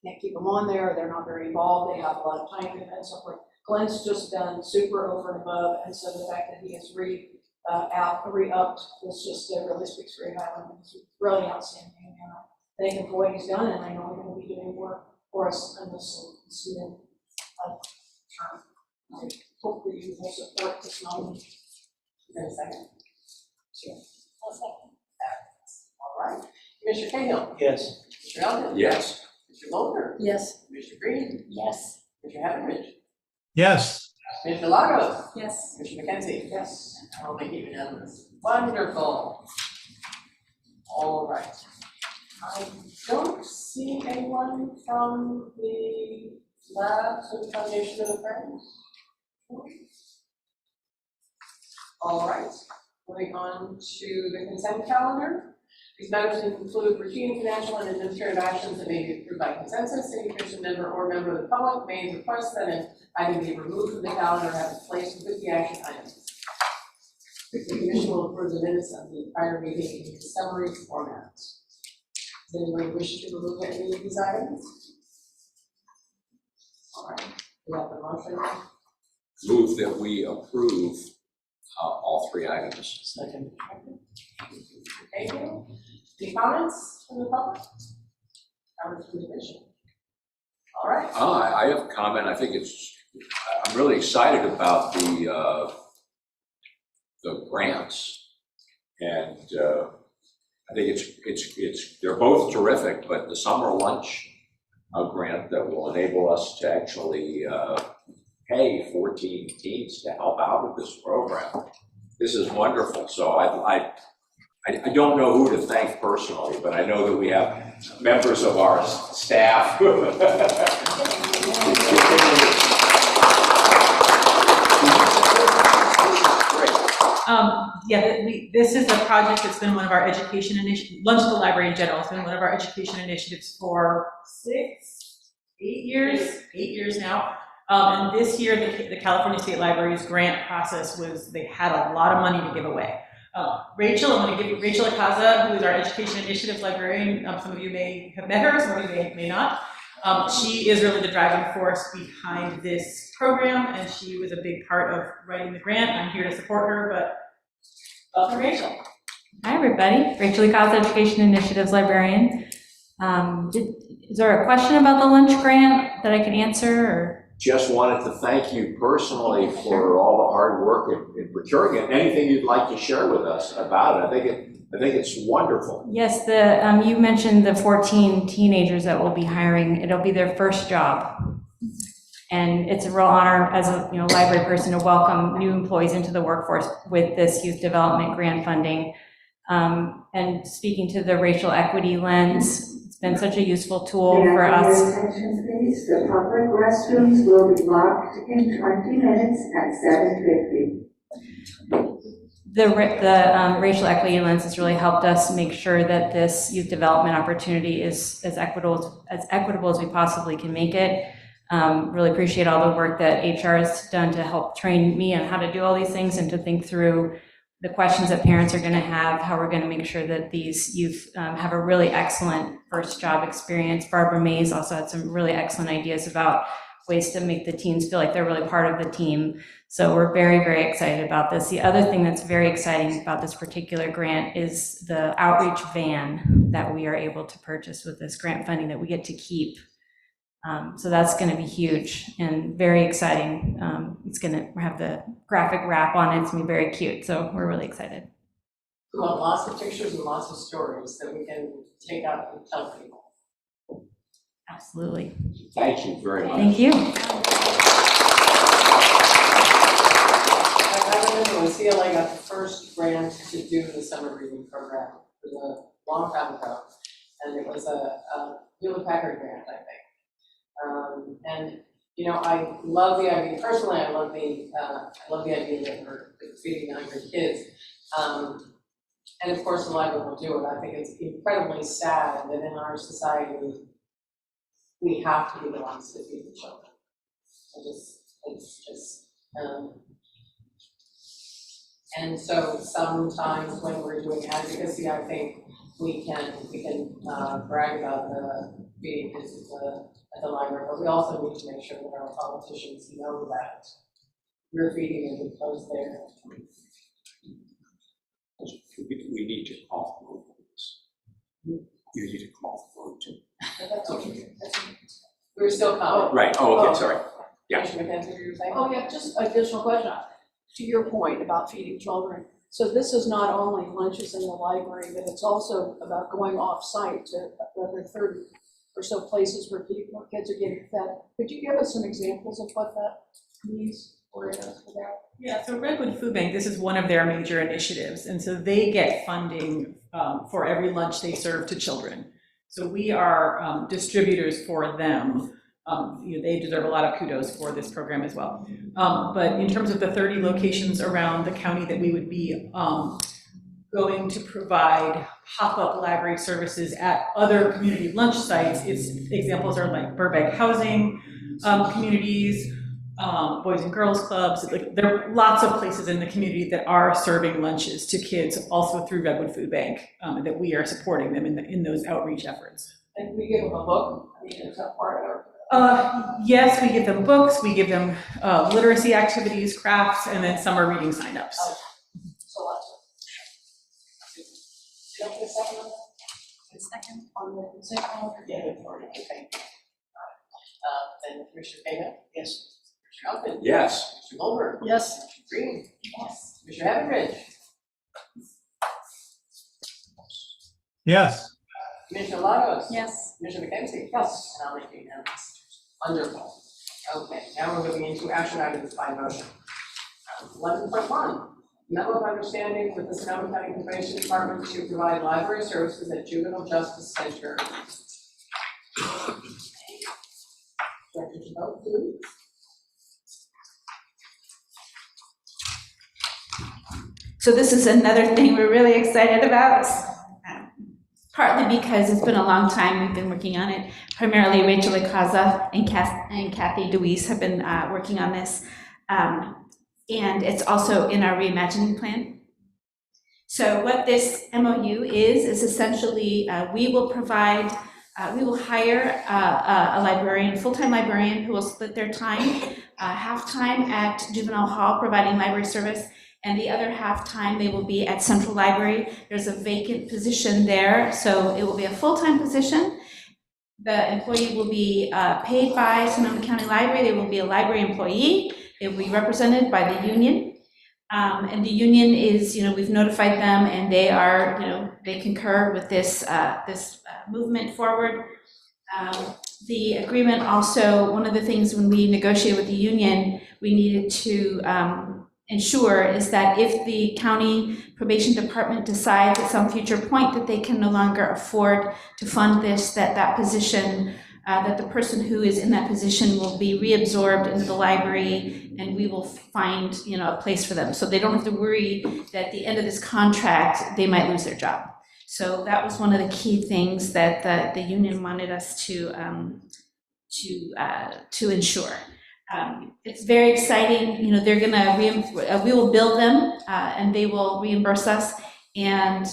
can't keep them on there, they're not very involved, they have a lot of time and so forth. Glenn's just done super over and above, and so the fact that he has re-upped, this just really speaks very highly of him. He's really outstanding, and I thank him for what he's done, and I know he's going to be doing more for us in this new term. I hope that you will support this nominee. In a second. I'll second. All right. Commissioner Cahill? Yes. Commissioner Elkind? Yes. Commissioner Goldberg? Yes. Commissioner Green? Yes. Commissioner Heatherridge? Yes. Commissioner Lagos? Yes. Commissioner McKenzie? Yes. I'll make it unanimous. Wonderful. All right. I don't see anyone from the labs or the Foundation of the Friends. All right. Moving on to the consent calendar. These matters include routine financial and administrative actions that may be approved by consensus. Any commission member or member of the public may request that an item be removed from the calendar or have it placed with the action items. The commission will approve the minutes of the prior meeting in summary format. Does anyone wish to remove any of these items? All right, we have the motion. Move that we approve all three items. Second. Thank you. Any comments from the public? Comments from the commission? All right. I have a comment. I think I'm really excited about the grants, and I think they're both terrific. But the summer lunch grant that will enable us to actually pay 14 teams to help out with this program This is wonderful. So I don't know who to thank personally, but I know that we have members of our staff. This is a project that's been one of our education initiatives. Lunch at the Library in general has been one of our education initiatives for 8 years now. And this year, the California State Library's grant process was, they had a lot of money to give away. Rachel, I'm going to give Rachel Akaza, who is our education initiatives librarian. Some of you may have met her, some of you may not. She is really the driving force behind this program, and she was a big part of writing the grant. I'm here to support her, but welcome, Rachel. Hi, everybody. Rachel Akaza, Education Initiatives Librarian. Is there a question about the lunch grant that I can answer? Or? Just wanted to thank you personally for all the hard work in procuring it. Anything you'd like to share with us about it? I think it's wonderful. Yes, you mentioned the 14 teenagers that we'll be hiring. It'll be their first job. And it's a real honor as a library person to welcome new employees into the workforce with this youth development grant funding. And speaking to the racial equity lens, it's been such a useful tool for us. Attention, please. The public restrooms will be locked in 20 minutes at 7:50. The racial equity lens has really helped us make sure that this youth development opportunity is as equitable as we possibly can make it. Really appreciate all the work that HR has done to help train me on how to do all these things and to think through the questions that parents are going to have, how we're going to make sure that these youth have a really excellent first job experience. Barbara Mays also had some really excellent ideas about ways to make the teens feel like they're really part of the team. So we're very, very excited about this. The other thing that's very exciting about this particular grant is the outreach van that we are able to purchase with this grant funding that we get to keep. So that's going to be huge and very exciting. It's going to have the graphic wrap on it. It's going to be very cute. So we're really excited. We want lots of pictures and lots of stories that we can take out and tell people. Absolutely. Thank you very much. Thank you. I remember when CLA got the first grant to do the summer reading program. It was a long time ago. And it was a Hewlett-Packard grant, I think. And I love the idea. Personally, I love the idea that we're feeding 100 kids. And of course, the library will do it. I think it's incredibly sad that in our society we have to be the ones to feed the children. And so sometimes when we're doing advocacy, I think we can brag about the feeding kids at the library, but we also need to make sure that our politicians know that we're feeding them because they're. We need to call for this. You need to call for it too. That's okay. We're still calling. Right. Oh, okay. Sorry. Yeah. Oh, yeah, just additional question. To your point about feeding children. So this is not only lunches in the library, but it's also about going off-site to other 30 or so places where kids are getting fed. Could you give us some examples of what that means or is about? Yeah, so Redwood Food Bank, this is one of their major initiatives. And so they get funding for every lunch they serve to children. So we are distributors for them. They deserve a lot of kudos for this program as well. But in terms of the 30 locations around the county that we would be going to provide pop-up library services at other community lunch sites, examples are like Burbank housing communities, Boys and Girls Clubs. There are lots of places in the community that are serving lunches to kids, also through Redwood Food Bank, that we are supporting them in those outreach efforts. And we give them a book? I mean, is that part of it? Yes, we give them books, we give them literacy activities, crafts, and then summer reading signups. So lots of. Second on the consent calendar? Yeah, okay. Then Commissioner Pena? Yes. Commissioner Elkind? Yes. Commissioner Goldberg? Yes. Commissioner Green? Yes. Commissioner Havenridge? Yes. Commissioner Lagos? Yes. Commissioner McKenzie? Yes. And I'll make it unanimous. Wonderful. Okay, now we're moving into action items by motion. 11.1, memo of understanding with the Sonoma County Probation Department to provide library services at juvenile justice centers. Director Deborah, please. So this is another thing we're really excited about, partly because it's been a long time we've been working on it. Primarily Rachel Icaza and Kathy DeWeese have been working on this. And it's also in our reimagining plan. So what this MOU is essentially we will hire a librarian, full-time librarian who will split their time, half-time at Juvenile Hall providing library service, and the other half-time they will be at Central Library. There's a vacant position there, so it will be a full-time position. The employee will be paid by Sonoma County Library. They will be a library employee. They will be represented by the union. And the union is, we've notified them and they are, they concur with this, movement forward. The agreement also, one of the things when we negotiated with the union, we needed to ensure is that if the county probation department decides at some future point that they can no longer afford to fund this, that position, that the person who is in that position will be reabsorbed into the library and we will find, a place for them. So they don't have to worry that at the end of this contract, they might lose their job. So that was one of the key things that the union wanted us to ensure. It's very exciting. They're gonna we will bill them and they will reimburse us. And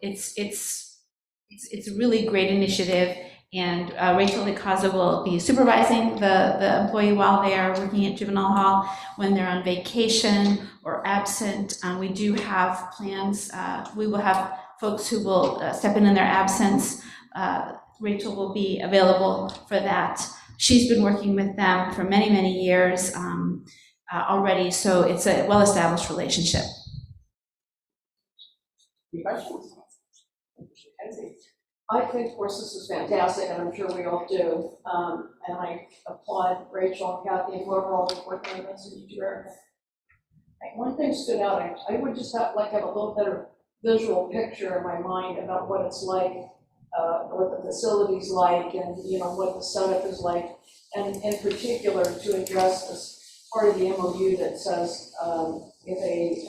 it's a really great initiative. And Rachel Icaza will be supervising the employee while they are working at Juvenile Hall. When they're on vacation or absent, we do have plans. We will have folks who will step in their absence. Rachel will be available for that. She's been working with them for many, many years already, so it's a well-established relationship. Any questions? I think, of course, this is fantastic, and I'm sure we all do. And I applaud Rachel and Kathy and whoever all is working on this in each area. One thing stood out. I would just have a little better visual picture in my mind about what it's like, what the facility's like, and what the setup is like, and in particular to address this part of the MOU that says if a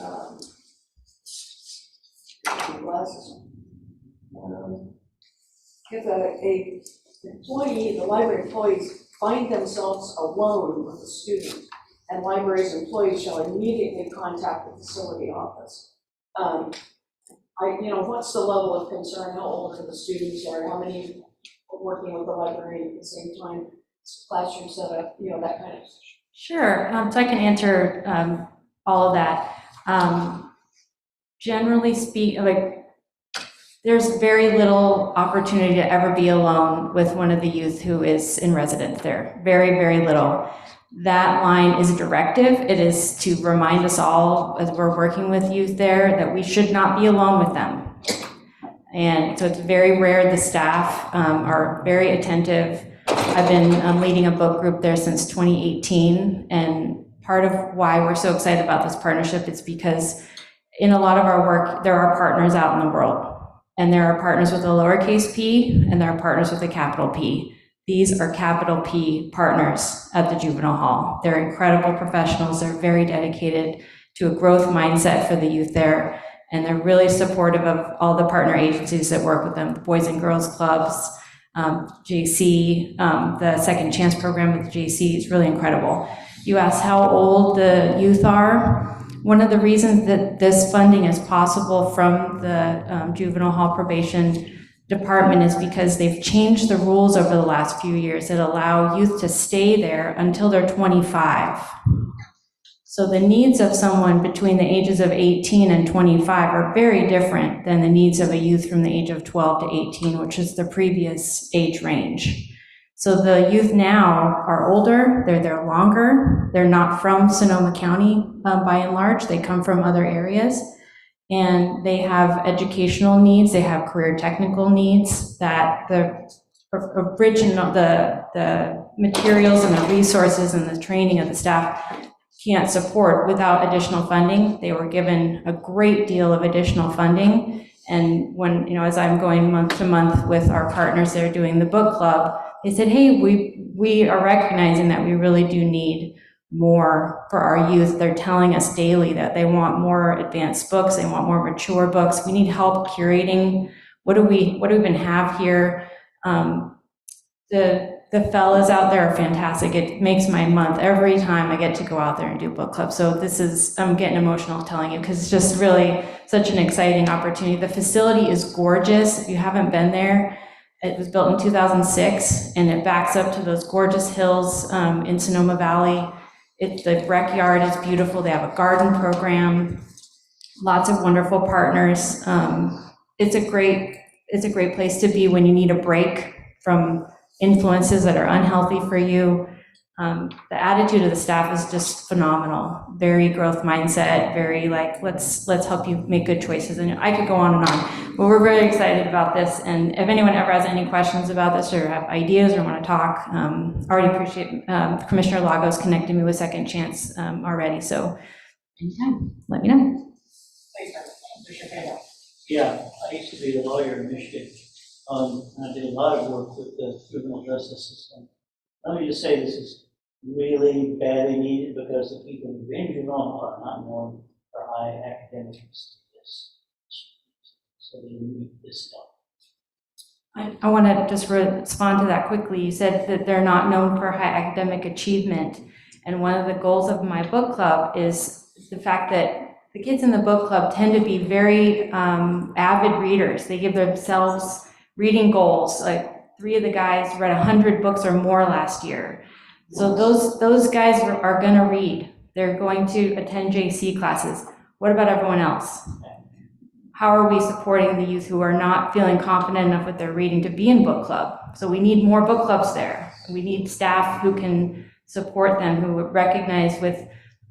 employee, the library employees find themselves alone with a student, and library's employees shall immediately contact the facility office. What's the level of concern? How old are the students, or how many are working with the librarian at the same time? Classroom setup, that kind of. Sure. So I can answer all of that. Generally speaking, there's very little opportunity to ever be alone with one of the youth who is in residence there. Very, very little. That line is a directive. It is to remind us all as we're working with youth there that we should not be alone with them. And so it's very rare the staff are very attentive. I've been leading a book group there since 2018, and part of why we're so excited about this partnership is because in a lot of our work, there are partners out in the world, and there are partners with a lowercase p, and there are partners with a capital P. These are capital P partners at the Juvenile Hall. They're incredible professionals. They're very dedicated to a growth mindset for the youth there, and they're really supportive of all the partner agencies that work with them, the Boys and Girls Clubs, JC, the Second Chance program with the JC is really incredible. You asked how old the youth are. One of the reasons that this funding is possible from the Juvenile Hall Probation Department is because they've changed the rules over the last few years that allow youth to stay there until they're 25. So the needs of someone between the ages of 18 and 25 are very different than the needs of a youth from the age of 12 to 18, which is the previous age range. So the youth now are older, they're there longer, they're not from Sonoma County by and large, they come from other areas, and they have educational needs, they have career technical needs that the original, the materials and the resources and the training of the staff can't support without additional funding. They were given a great deal of additional funding. And when, you know, as I'm going month to month with our partners there doing the book club, they said, hey, we are recognizing that we really do need more for our youth. They're telling us daily that they want more advanced books, they want more mature books. We need help curating. What do we even have here? The fellas out there are fantastic. It makes my month every time I get to go out there and do book club. So this is, I'm getting emotional telling you, because it's just really such an exciting opportunity. The facility is gorgeous. If you haven't been there, it was built in 2006, and it backs up to those gorgeous hills in Sonoma Valley. The rec yard is beautiful. They have a garden program, lots of wonderful partners. It's a great place to be when you need a break from influences that are unhealthy for you. The attitude of the staff is just phenomenal. Very growth mindset, very like, let's help you make good choices. And I could go on and on, but we're very excited about this. And if anyone ever has any questions about this or have ideas or want to talk, I already appreciate Commissioner Lagos connecting me with Second Chance already. So anytime, let me know. Yeah, I used to be a lawyer in Michigan. And I did a lot of work with the criminal justice system. Let me just say this is really badly needed because the people who are in Sonoma are not known for high academic status. So they need this stuff. I want to just respond to that quickly. You said that they're not known for high academic achievement. And one of the goals of my book club is the fact that the kids in the book club tend to be very avid readers. They give themselves reading goals. Like 3 of the guys read 100 books or more last year. So those guys are going to read. They're going to attend JC classes. What about everyone else? How are we supporting the youth who are not feeling confident enough with their reading to be in book club? So we need more book clubs there. We need staff who can support them, who recognize with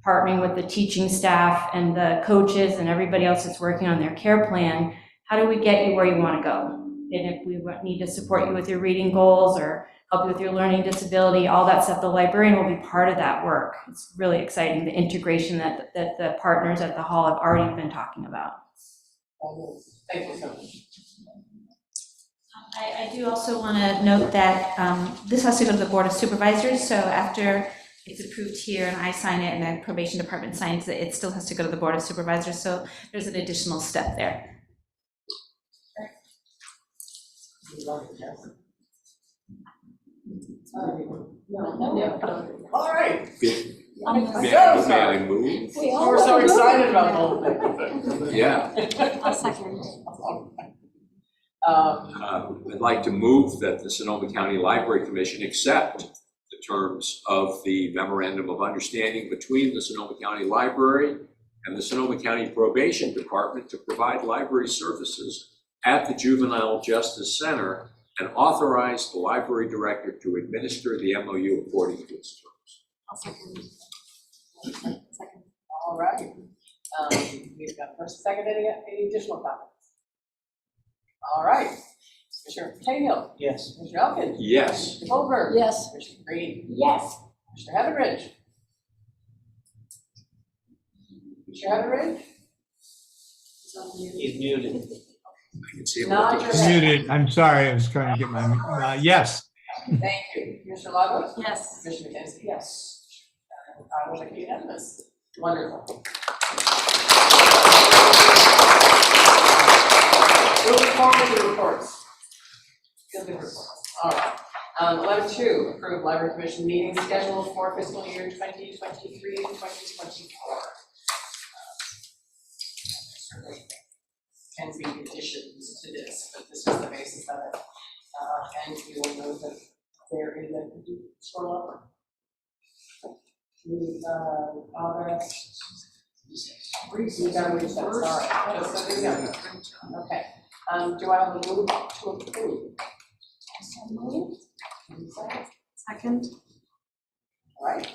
partnering with the teaching staff and the coaches and everybody else that's working on their care plan. How do we get you where you want to go? And if we need to support you with your reading goals or help you with your learning disability, all that stuff, the librarian will be part of that work. It's really exciting, the integration that the partners at the hall have already been talking about. Thank you so much. I do also want to note that this has to go to the Board of Supervisors, so after it's approved here and I sign it and the probation department signs it, it still has to go to the Board of Supervisors, so there's an additional step there. All right. May I move? We're so excited about the whole thing. Yeah. I'll second. I'd like to move that the Sonoma County Library Commission accept the terms of the Memorandum of Understanding between the Sonoma County Library and the Sonoma County Probation Department to provide library services at the Juvenile Justice Center and authorize the library director to administer the MOU according to its terms. I'll second. Second. All right. We've got first, second, any additional comments? All right. Commissioner Cahill. Yes. Commissioner Elkind. Yes. Commissioner Goldberg. Yes. Commissioner Green. Yes. Commissioner Heatherridge. Commissioner Heatherridge. He's muted. I can see him. Nod your head. Muted. I'm sorry, I was trying to get my, yes. Thank you. Commissioner Lagos. Yes. Commissioner McKenzie. Yes. I will make it unanimous. Wonderful. Moving forward to reports. Good reports. All right. 11.2, approve library commission meeting schedule for fiscal year 2023 to 2024. Certainly can be additions to this, but this is the basis of it. And you will note that there is a, could you scroll up? We gotta reach that, sorry, just so you know. Okay, do I have a move to approve? Second. All right.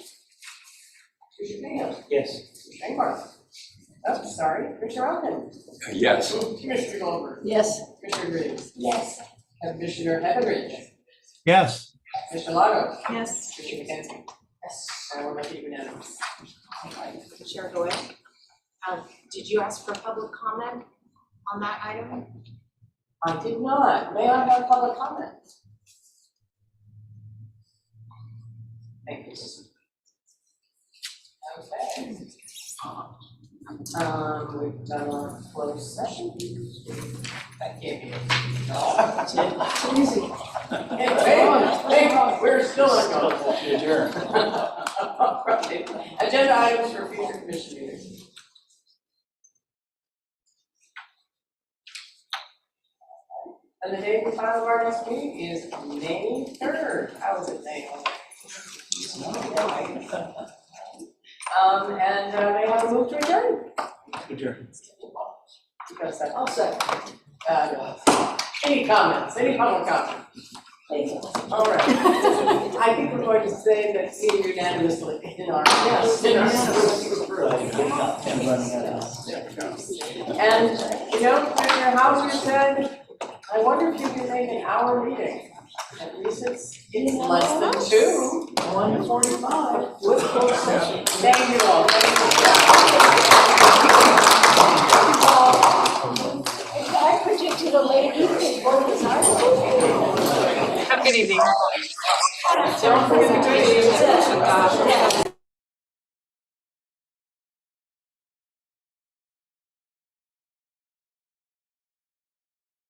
Commissioner Cahill. Yes. Commissioner Ingram. Oh, sorry, Commissioner Elkind. Yes. Commissioner Goldberg. Yes. Commissioner Green. Yes. And Commissioner Heatherridge. Yes. Commissioner Lagos. Yes. Commissioner McKenzie. Yes, I will make it unanimous. Chair Doyle, did you ask for public comment on that item? I did not. May I have public comment? Thank you. Okay. We've done our closed session. That can't be it. No. Too easy. Hey, we're still not going to adjourn. All right. Agenda items for future commission meetings. And the date and time of our next meeting is May 3rd. How is it May? And may I have a move to adjourn? Adjourn. I'll second. Any comments? Any public comment? All right. I think we're going to say that we unanimously in our. Yes. And, you know, Commissioner Hauser said, I wonder if you can make an hour meeting. At least it's less than 2, 1:45 with closed session. Thank you all. I predicted a late evening, what was I? Have a good evening. Don't forget to